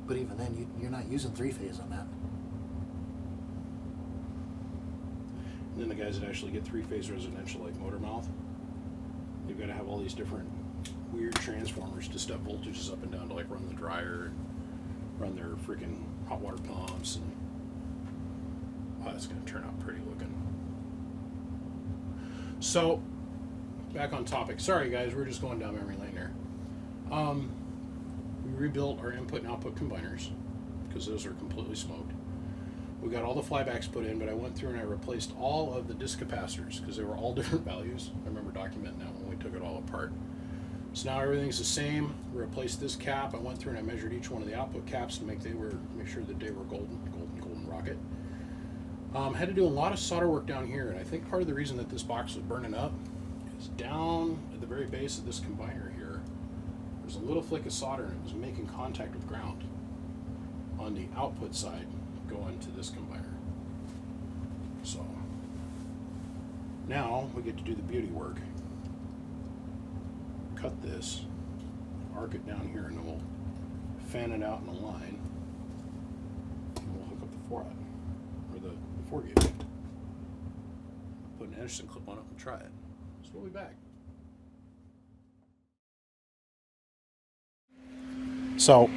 But even then, you're not using 3-phase on that. And then the guys that actually get 3-phase residential, like Motormouth, they've got to have all these different weird transformers to step voltages up and down to like run the dryer, run their freaking hot water pumps, and oh, that's going to turn out pretty looking. So, back on topic. Sorry guys, we're just going down memory lane there. We rebuilt our input and output combiners because those are completely smoked. We got all the flybacks put in, but I went through and I replaced all of the disc capacitors because they were all different values. I remember documenting that when we took it all apart. So now everything's the same. We replaced this cap. I went through and I measured each one of the output caps to make sure that they were golden rocket. Had to do a lot of solder work down here, and I think part of the reason that this box was burning up is down at the very base of this combiner here. There's a little flick of solder, and it was making contact with ground on the output side going to this combiner. So now we get to do the beauty work. Cut this, arc it down here, and then we'll fan it out in a line, and we'll hook up the 4-aught, or the 4 gauge. Put an Anderson clip on it and try it. So we'll be back. So,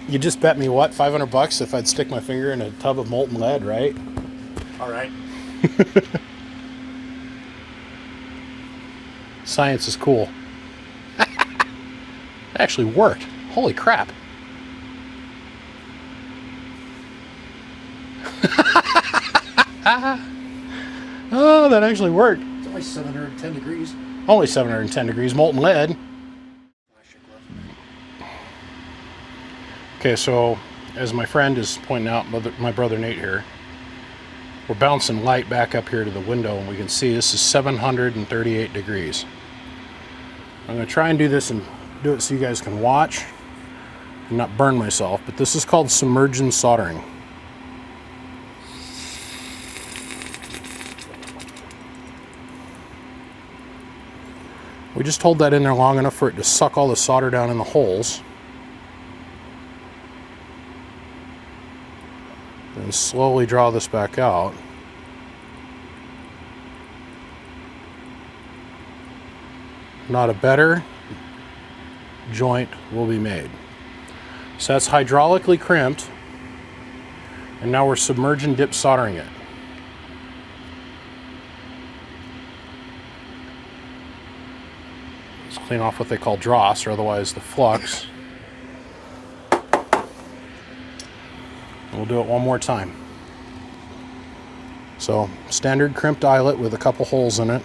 you just bet me what, $500 if I'd stick my finger in a tub of molten lead, right? All right. Science is cool. It actually worked. Holy crap. Oh, that actually worked. It's only 710 degrees. Only 710 degrees molten lead. Okay, so as my friend is pointing out, my brother Nate here, we're bouncing light back up here to the window, and we can see this is 738 degrees. I'm going to try and do this and do it so you guys can watch and not burn myself, but this is called submerged soldering. We just hold that in there long enough for it to suck all the solder down in the holes. Then slowly draw this back out. Not a better joint will be made. So that's hydraulically crimped, and now we're submerged and dip soldering it. Let's clean off what they call dross, or otherwise the flux. And we'll do it one more time. So, standard crimped eyelet with a couple holes in it.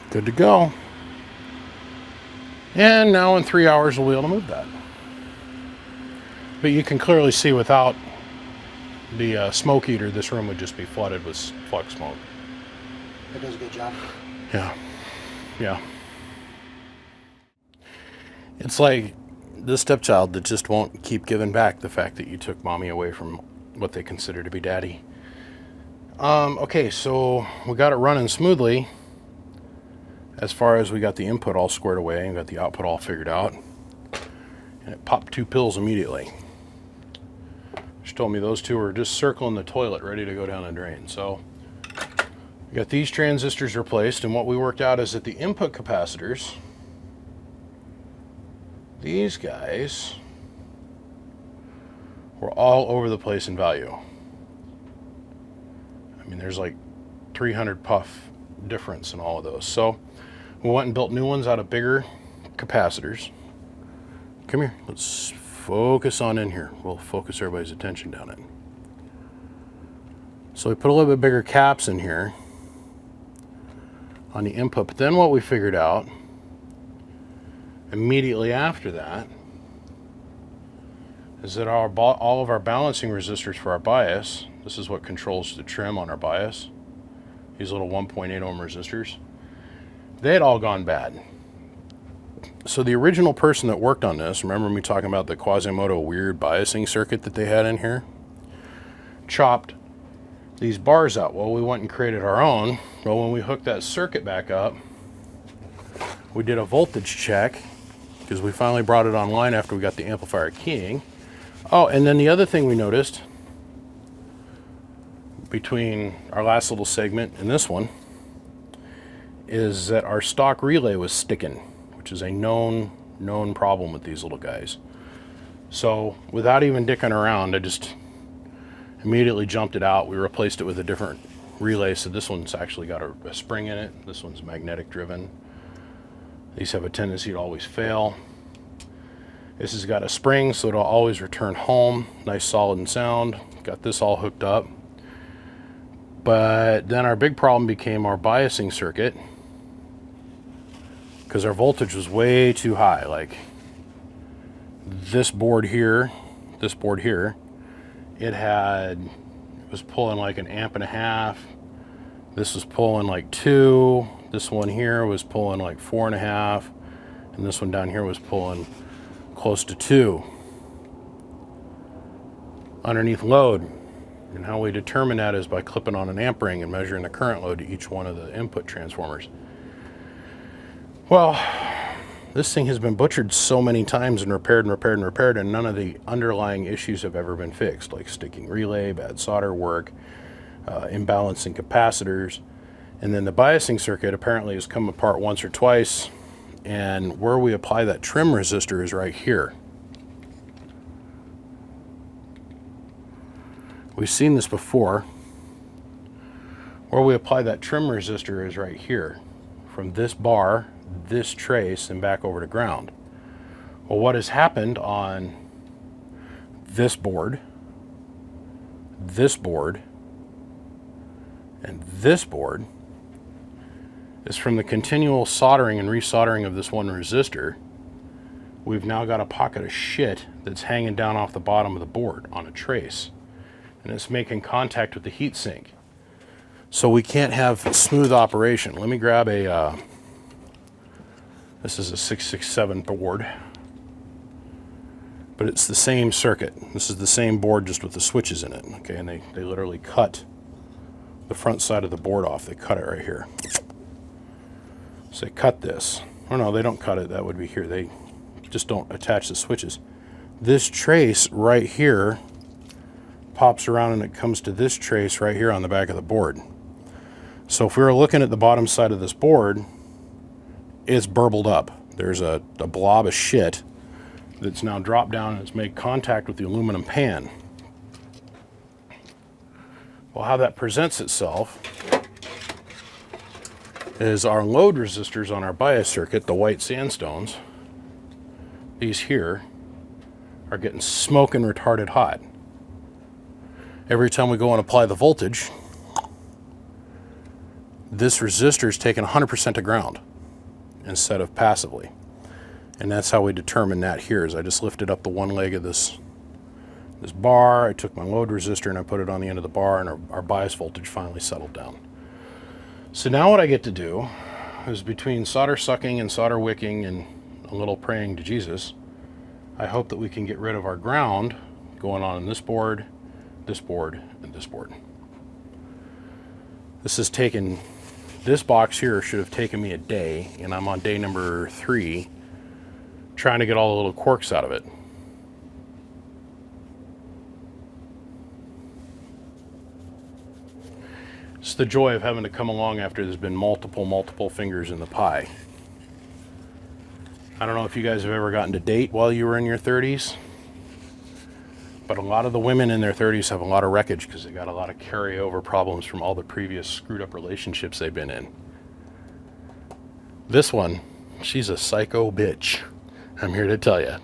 Good to go. And now in 3 hours we'll be able to move that. But you can clearly see without the smoke heater, this room would just be flooded with flux smoke. It does a good job. Yeah. Yeah. It's like the stepchild that just won't keep giving back the fact that you took mommy away from what they consider to be daddy. Okay, so we got it running smoothly. As far as we got the input all squared away and got the output all figured out. And it popped 2 pills immediately. She told me those 2 were just circling the toilet ready to go down the drain. So we got these transistors replaced, and what we worked out is that the input capacitors, these guys, were all over the place in value. I mean, there's like 300 puff difference in all of those. So we went and built new ones out of bigger capacitors. Come here, let's focus on in here. We'll focus everybody's attention down it. So we put a little bit bigger caps in here on the input, but then what we figured out immediately after that is that all of our balancing resistors for our bias, this is what controls the trim on our bias, these little 1.8 ohm resistors, they had all gone bad. So the original person that worked on this, remember me talking about the Quasimodo weird biasing circuit that they had in here? Chopped these bars out. Well, we went and created our own. Well, when we hooked that circuit back up, we did a voltage check because we finally brought it online after we got the amplifier keying. Oh, and then the other thing we noticed between our last little segment and this one is that our stock relay was sticking, which is a known problem with these little guys. So without even dicking around, I just immediately jumped it out. We replaced it with a different relay. So this one's actually got a spring in it. This one's magnetic driven. These have a tendency to always fail. This has got a spring, so it'll always return home. Nice solid and sound. Got this all hooked up. But then our big problem became our biasing circuit, because our voltage was way too high. Like this board here, it was pulling like 1.5 amps. This was pulling like 2. This one here was pulling like 4.5, and this one down here was pulling close to 2 underneath load. And how we determine that is by clipping on an amp ring and measuring the current load to each one of the input transformers. Well, this thing has been butchered so many times and repaired, and none of the underlying issues have ever been fixed, like sticking relay, bad solder work, imbalancing capacitors. And then the biasing circuit apparently has come apart once or twice, and where we apply that trim resistor is right here. We've seen this before. Where we apply that trim resistor is right here. From this bar, this trace, and back over to ground. Well, what has happened on this board, and this board, is from the continual soldering and resoldering of this one resistor, we've now got a pocket of shit that's hanging down off the bottom of the board on a trace. And it's making contact with the heat sink. So we can't have smooth operation. Let me grab a, this is a 667 board. But it's the same circuit. This is the same board just with the switches in it. Okay, and they literally cut the front side of the board off. They cut it right here. So they cut this. Oh no, they don't cut it. That would be here. They just don't attach the switches. This trace right here pops around and it comes to this trace right here on the back of the board. So if we were looking at the bottom side of this board, it's burbled up. There's a blob of shit that's now dropped down and it's made contact with the aluminum pan. Well, how that presents itself is our load resistors on our bias circuit, the white sandstones, these here, are getting smoking retarded hot. Every time we go and apply the voltage, this resistor is taking 100% to ground instead of passively. And that's how we determine that here, is I just lifted up the one leg of this bar, I took my load resistor and I put it on the end of the bar, and our bias voltage finally settled down. So now what I get to do is, between solder sucking and solder wicking and a little praying to Jesus, I hope that we can get rid of our ground going on in this board, and this board. This has taken, this box here should have taken me a day, and I'm on day number 3 trying to get all the little quirks out of it. It's the joy of having to come along after there's been multiple fingers in the pie. I don't know if you guys have ever gotten to date while you were in your 30s, but a lot of the women in their 30s have a lot of wreckage because they got a lot of carryover problems from all the previous screwed up relationships they've been in. This one, she's a psycho bitch. I'm here to tell you.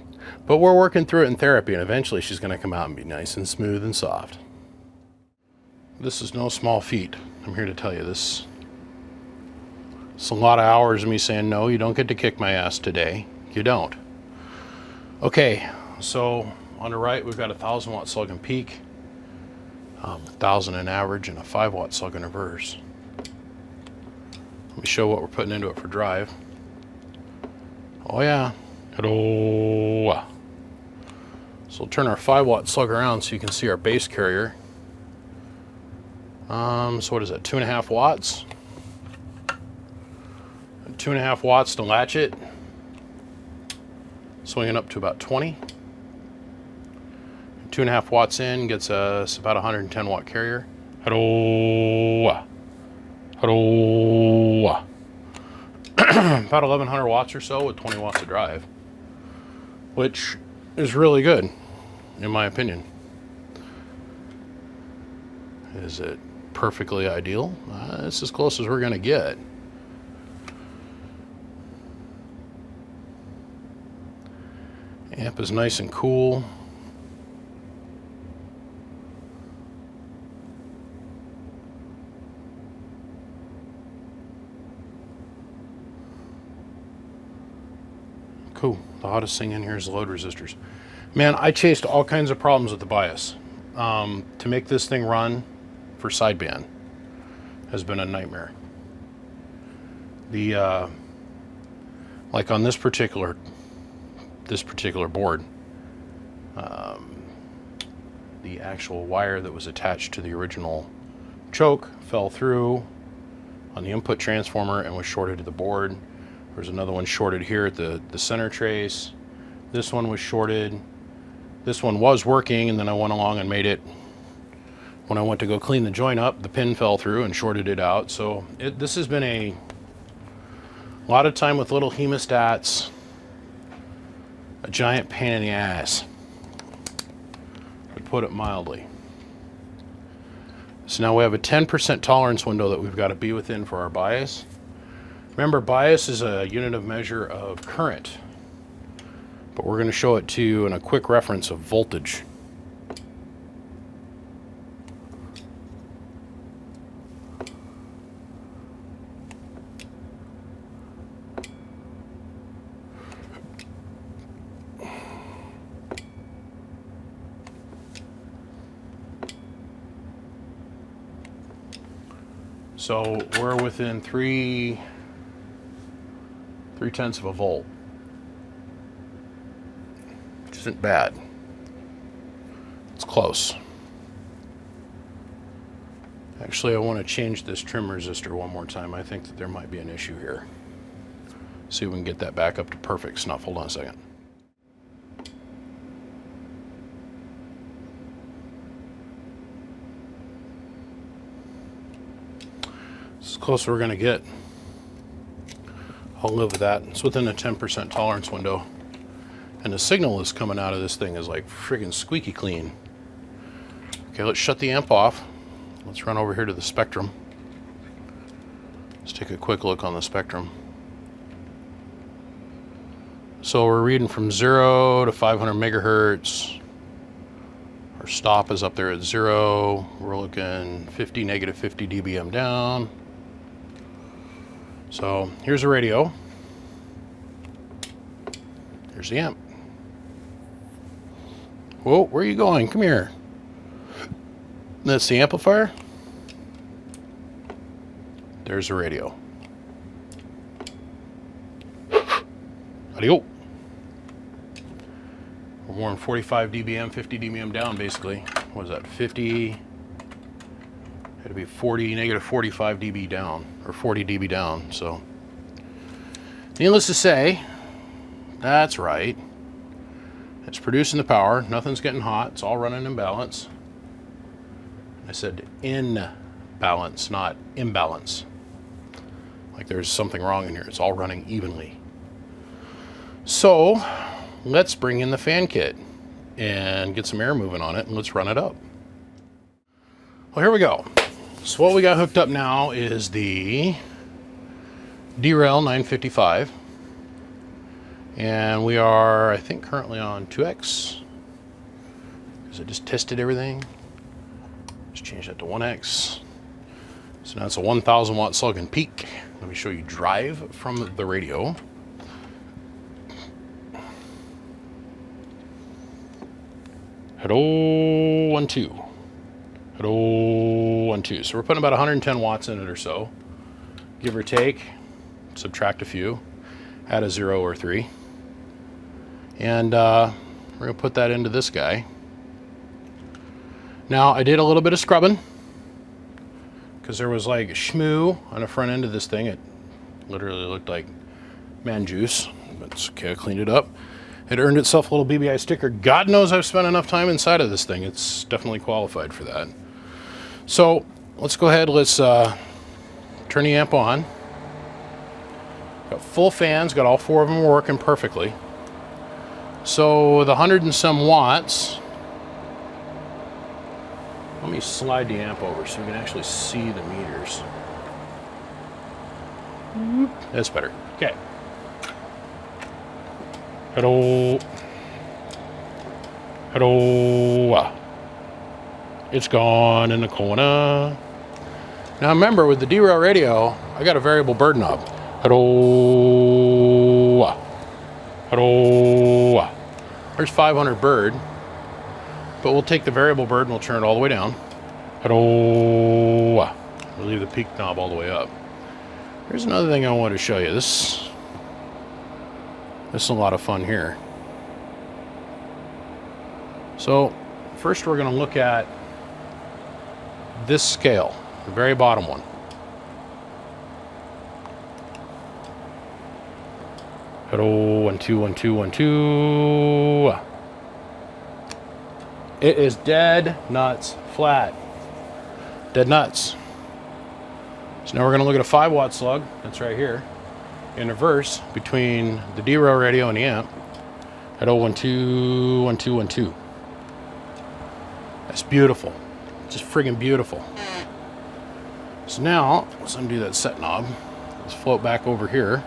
But we're working through it in therapy, and eventually she's going to come out and be nice and smooth and soft. This is no small feat. I'm here to tell you this. It's a lot of hours of me saying, no, you don't get to kick my ass today. You don't. Okay, so on the right, we've got a 1,000 watt slug and peak, 1,000 in average, and a 5 watt slug and reverse. Let me show what we're putting into it for drive. Oh yeah. Hello. So we'll turn our 5 watt slug around so you can see our base carrier. So what is that, 2.5 watts? 2.5 watts to latch it. Swinging up to about 20. 2.5 watts in gets us about 110 watt carrier. Hello. Hello. About 1,100 watts or so with 20 watts of drive, which is really good, in my opinion. Is it perfectly ideal? It's as close as we're going to get. Amp is nice and cool. Cool. The hottest thing in here is load resistors. Man, I chased all kinds of problems with the bias. To make this thing run for sideband has been a nightmare. The like on this particular board, the actual wire that was attached to the original choke fell through on the input transformer and was shorted to the board. There's another one shorted here at the center trace. This one was shorted. This one was working, and then I went along and made it. When I went to go clean the joint up, the pin fell through and shorted it out. So this has been a lot of time with little hemostats, a giant pain in the ass, to put it mildly. So now we have a 10% tolerance window that we've got to be within for our bias. Remember, bias is a unit of measure of current, but we're going to show it to you in a quick reference of voltage. So we're within 3/10 of a volt, which isn't bad. It's close. Actually, I want to change this trim resistor one more time. I think that there might be an issue here. See if we can get that back up to perfect snuff. Hold on a second. This is as close as we're going to get. I'll live with that. It's within a 10% tolerance window. And the signal is coming out of this thing is like friggin' squeaky clean. Okay, let's shut the amp off. Let's run over here to the spectrum. Let's take a quick look on the spectrum. So we're reading from 0 to 500 megahertz. Our stop is up there at 0. We're looking negative 50 dBm down. So here's a radio. Here's the amp. Whoa, where are you going? Come here. That's the amplifier. There's the radio. Audio. We're more than 45 dBm, 50 dBm down basically. What is that, 50? Had to be 40, negative 45 dB down, or 40 dB down, so. Needless to say, that's right. It's producing the power, nothing's getting hot, it's all running in balance. I said in balance, not imbalance. Like there's something wrong in here, it's all running evenly. So, let's bring in the fan kit and get some air moving on it, and let's run it up. Well, here we go. So what we got hooked up now is the derail 955. And we are, I think, currently on 2X. Because I just tested everything. Just change that to 1X. So now it's a 1,000 watt slug and peak. Let me show you drive from the radio. Hello, 1, 2. Hello, 1, 2. So we're putting about 110 watts in it or so. Give or take. Subtract a few. Add a 0 or 3. And we're going to put that into this guy. Now, I did a little bit of scrubbing because there was like shmoo on the front end of this thing. It literally looked like man juice. But it's okay, I cleaned it up. It earned itself a little BBI sticker. God knows I've spent enough time inside of this thing. It's definitely qualified for that. So let's go ahead, let's turn the amp on. Got full fans, got all 4 of them working perfectly. So the 100 and some watts, let me slide the amp over so we can actually see the meters. That's better. Okay. Hello. Hello. It's gone in the corner. Now remember, with the derail radio, I got a variable bird knob. Hello. Hello. There's 500 bird, but we'll take the variable bird and we'll turn it all the way down. Hello. We'll leave the peak knob all the way up. Here's another thing I want to show you. This is a lot of fun here. So first we're going to look at this scale, the very bottom one. Hello, 1, 2, 1, 2, 1, 2. It is dead nuts flat. Dead nuts. So now we're going to look at a 5 watt slug. That's right here. In reverse between the derail radio and the amp. Hello, 1, 2, 1, 2, 1, 2. That's beautiful. Just friggin' beautiful. So now, let's undo that set knob. Let's float back over here.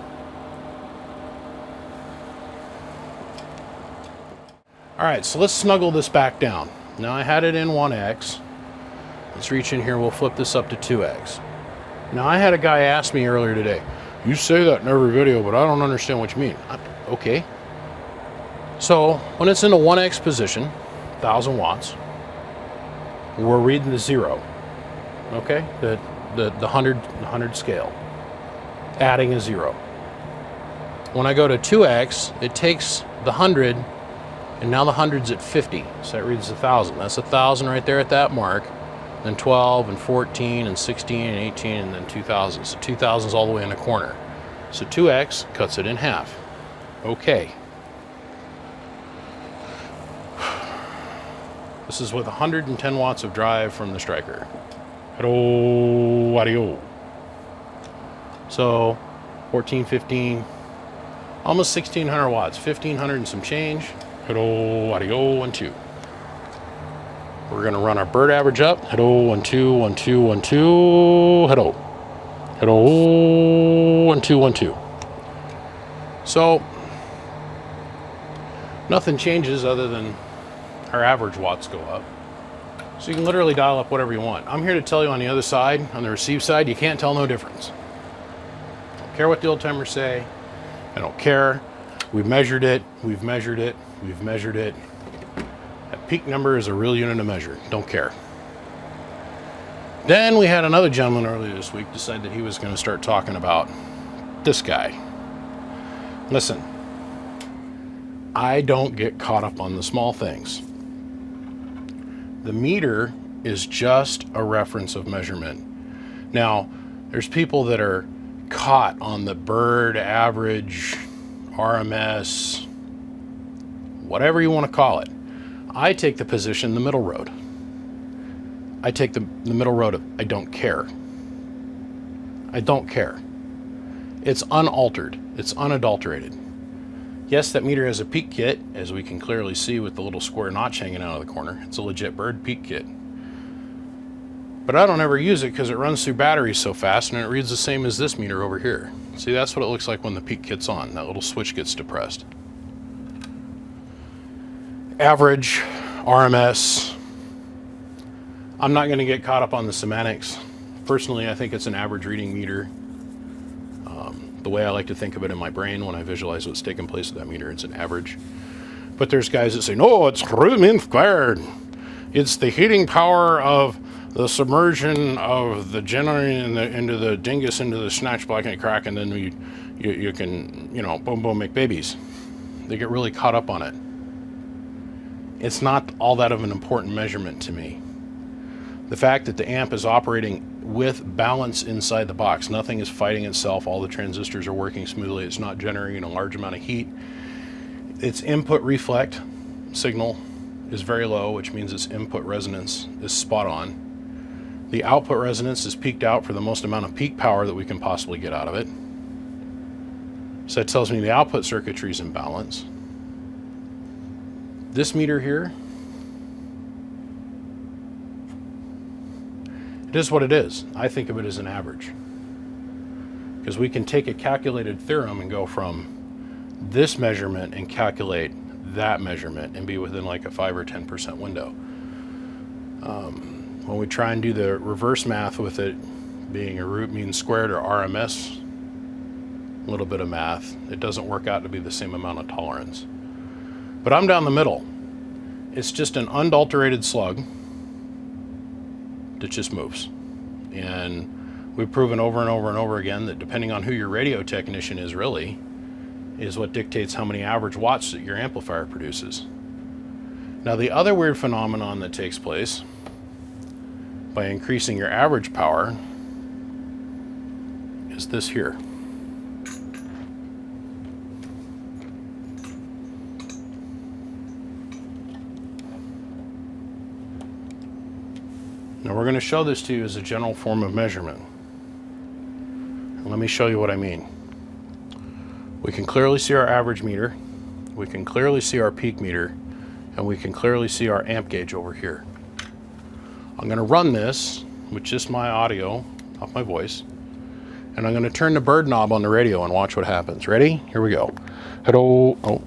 All right, so let's snuggle this back down. Now I had it in 1X. Let's reach in here, we'll flip this up to 2X. Now I had a guy ask me earlier today, you say that in every video, but I don't understand what you mean. Okay. So when it's in a 1X position, 1000 watts, we're reading the 0. Okay, the 100 scale, adding a 0. When I go to 2X, it takes the 100, and now the 100's at 50, so that reads 1000. That's 1000 right there at that mark. Then 12 and 14 and 16 and 18 and then 2000. So 2000's all the way in the corner. So 2X cuts it in half. Okay. This is with 110 watts of drive from the Striker. Hello, audio. So 14, 15, almost 1600 watts, 1500 and some change. Hello, audio, 1, 2. We're gonna run our bird average up. Hello, 1, 2, 1, 2, 1, 2. Hello. Hello, 1, 2, 1, 2. So nothing changes other than our average watts go up. So you can literally dial up whatever you want. I'm here to tell you on the other side, on the receive side, you can't tell no difference. I don't care what the old timers say. I don't care. We've measured it, we've measured it, we've measured it. That peak number is a real unit of measure. Don't care. Then we had another gentleman earlier this week decide that he was going to start talking about this guy. Listen, I don't get caught up on the small things. The meter is just a reference of measurement. Now, there's people that are caught on the bird average, RMS, whatever you want to call it. I take the position, the middle road. I take the middle road of I don't care. I don't care. It's unaltered. It's unadulterated. Yes, that meter has a peak kit, as we can clearly see with the little square notch hanging out of the corner. It's a legit bird peak kit. But I don't ever use it because it runs through batteries so fast and it reads the same as this meter over here. See, that's what it looks like when the peak kit's on. That little switch gets depressed. Average, RMS. I'm not going to get caught up on the semantics. Personally, I think it's an average reading meter. The way I like to think of it in my brain when I visualize what's taking place with that meter, it's an average. But there's guys that say, no, it's root mean squared. It's the heating power of the submersion of the generator into the dingus, into the snatch, black and crack, and then you can, you know, boom, boom, make babies. They get really caught up on it. It's not all that of an important measurement to me. The fact that the amp is operating with balance inside the box, nothing is fighting itself, all the transistors are working smoothly, it's not generating a large amount of heat. Its input reflect signal is very low, which means its input resonance is spot on. The output resonance is peaked out for the most amount of peak power that we can possibly get out of it. So that tells me the output circuitry is in balance. This meter here, it is what it is. I think of it as an average. Because we can take a calculated theorem and go from this measurement and calculate that measurement and be within like a 5 or 10% window. When we try and do the reverse math with it being a root mean squared or RMS, a little bit of math, it doesn't work out to be the same amount of tolerance. But I'm down the middle. It's just an unadulterated slug that just moves. And we've proven over and over and over again that depending on who your radio technician is really, is what dictates how many average watts that your amplifier produces. Now the other weird phenomenon that takes place by increasing your average power is this here. Now we're going to show this to you as a general form of measurement. And let me show you what I mean. We can clearly see our average meter, we can clearly see our peak meter, and we can clearly see our amp gauge over here. I'm going to run this with just my audio off my voice. And I'm going to turn the bird knob on the radio and watch what happens. Ready? Here we go. Hello. Oh.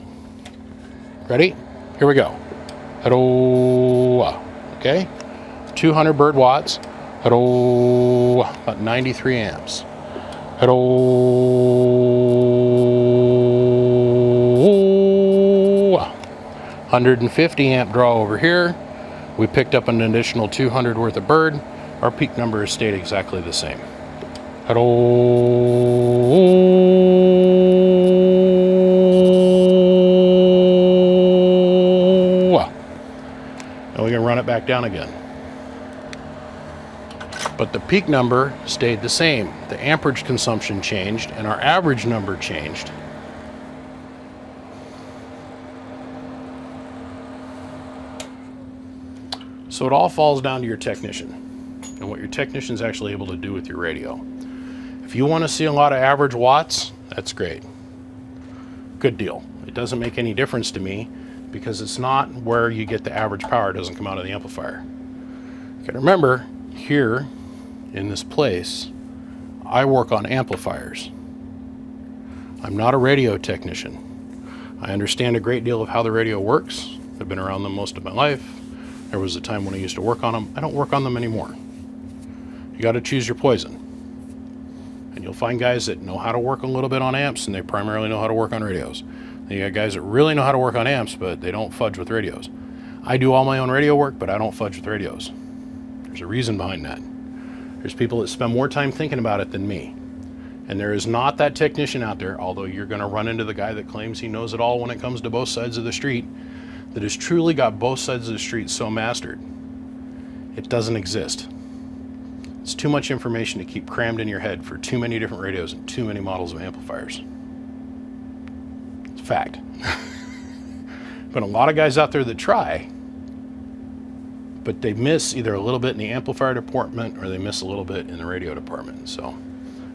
Ready? Here we go. Hello. Okay. 200 bird watts. Hello. About 93 amps. Hello. 150 amp draw over here. We picked up an additional 200 worth of bird. Our peak number has stayed exactly the same. Hello. And we can run it back down again. But the peak number stayed the same. The amperage consumption changed and our average number changed. So it all falls down to your technician and what your technician's actually able to do with your radio. If you want to see a lot of average watts, that's great. Good deal. It doesn't make any difference to me because it's not where you get the average power. It doesn't come out of the amplifier. You can remember here in this place, I work on amplifiers. I'm not a radio technician. I understand a great deal of how the radio works. I've been around them most of my life. There was a time when I used to work on them. I don't work on them anymore. You got to choose your poison. And you'll find guys that know how to work a little bit on amps and they primarily know how to work on radios. Then you got guys that really know how to work on amps, but they don't fudge with radios. I do all my own radio work, but I don't fudge with radios. There's a reason behind that. There's people that spend more time thinking about it than me. And there is not that technician out there, although you're going to run into the guy that claims he knows it all when it comes to both sides of the street, that has truly got both sides of the street so mastered. It doesn't exist. It's too much information to keep crammed in your head for too many different radios and too many models of amplifiers. It's a fact. But a lot of guys out there that try, but they miss either a little bit in the amplifier department or they miss a little bit in the radio department. So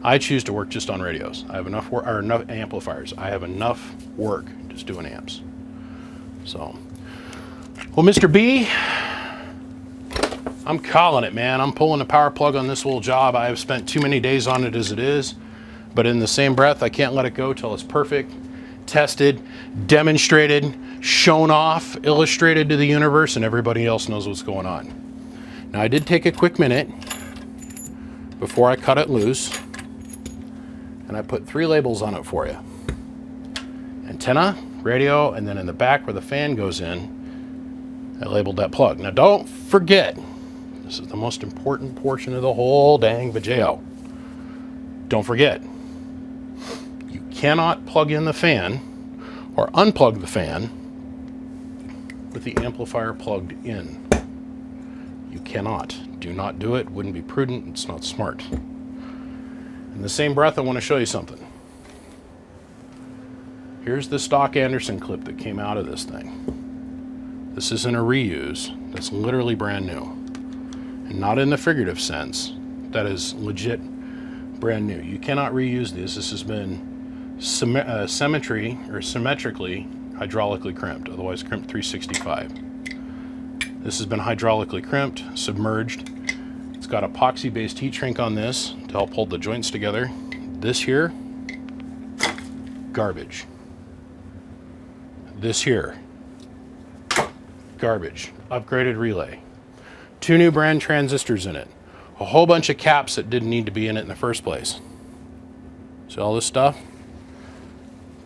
I choose to work just on radios. I have enough work, or enough amplifiers. I have enough work just doing amps. So, well, Mr. B, I'm calling it, man. I'm pulling the power plug on this little job. I have spent too many days on it as it is, but in the same breath, I can't let it go till it's perfect, tested, demonstrated, shown off, illustrated to the universe, and everybody else knows what's going on. Now, I did take a quick minute before I cut it loose, and I put 3 labels on it for you. Antenna, radio, and then in the back where the fan goes in, I labeled that plug. Now, don't forget, this is the most important portion of the whole dang vajayjay. Don't forget, you cannot plug in the fan or unplug the fan with the amplifier plugged in. You cannot. Do not do it. Wouldn't be prudent. It's not smart. In the same breath, I want to show you something. Here's the stock Anderson clip that came out of this thing. This isn't a reuse. That's literally brand new. And not in the figurative sense. That is legit brand new. You cannot reuse this. This has been symmetrically hydraulically crimped, otherwise crimped 365. This has been hydraulically crimped, submerged. It's got epoxy-based heat shrink on this to help hold the joints together. This here, garbage. This here, garbage. Upgraded relay. 2 new brand transistors in it. A whole bunch of caps that didn't need to be in it in the first place. See all this stuff?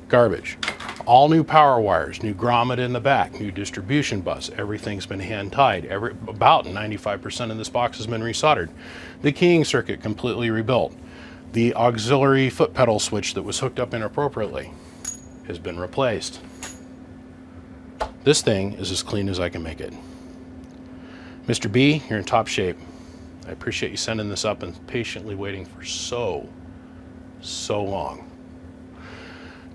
Garbage. All new power wires, new grommet in the back, new distribution bus. Everything's been hand tied. About 95% of this box has been resoldered. The keying circuit completely rebuilt. The auxiliary foot pedal switch that was hooked up inappropriately has been replaced. This thing is as clean as I can make it. Mr. B, you're in top shape. I appreciate you sending this up and patiently waiting for so long.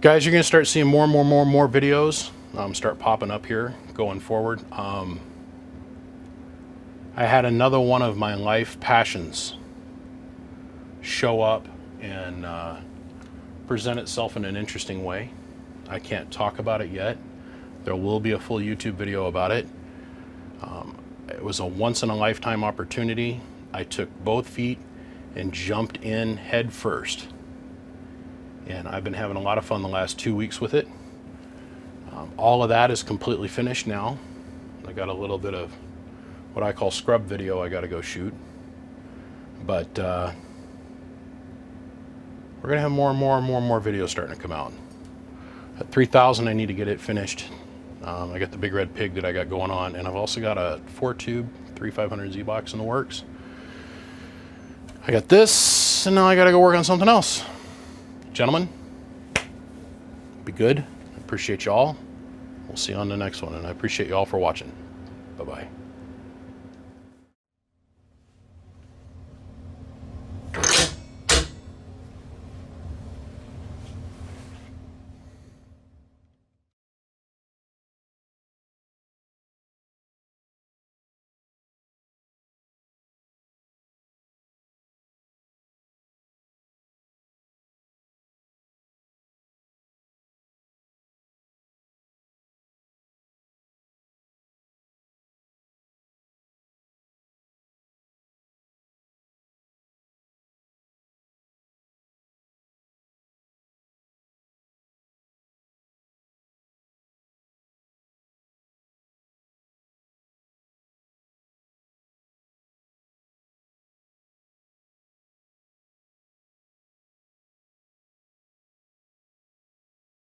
Guys, you're going to start seeing more videos start popping up here going forward. I had another one of my life passions show up and present itself in an interesting way. I can't talk about it yet. There will be a full YouTube video about it. It was a once-in-a-lifetime opportunity. I took both feet and jumped in head first. And I've been having a lot of fun the last 2 weeks with it. All of that is completely finished now. I got a little bit of what I call scrub video I got to go shoot. But we're going to have more and more videos starting to come out. At 3,000, I need to get it finished. I got the big red pig that I got going on, and I've also got a 4-tube 3500Z box in the works. I got this, and now I got to go work on something else. Gentlemen, be good. I appreciate y'all. We'll see you on the next one, and I appreciate y'all for watching. Bye-bye.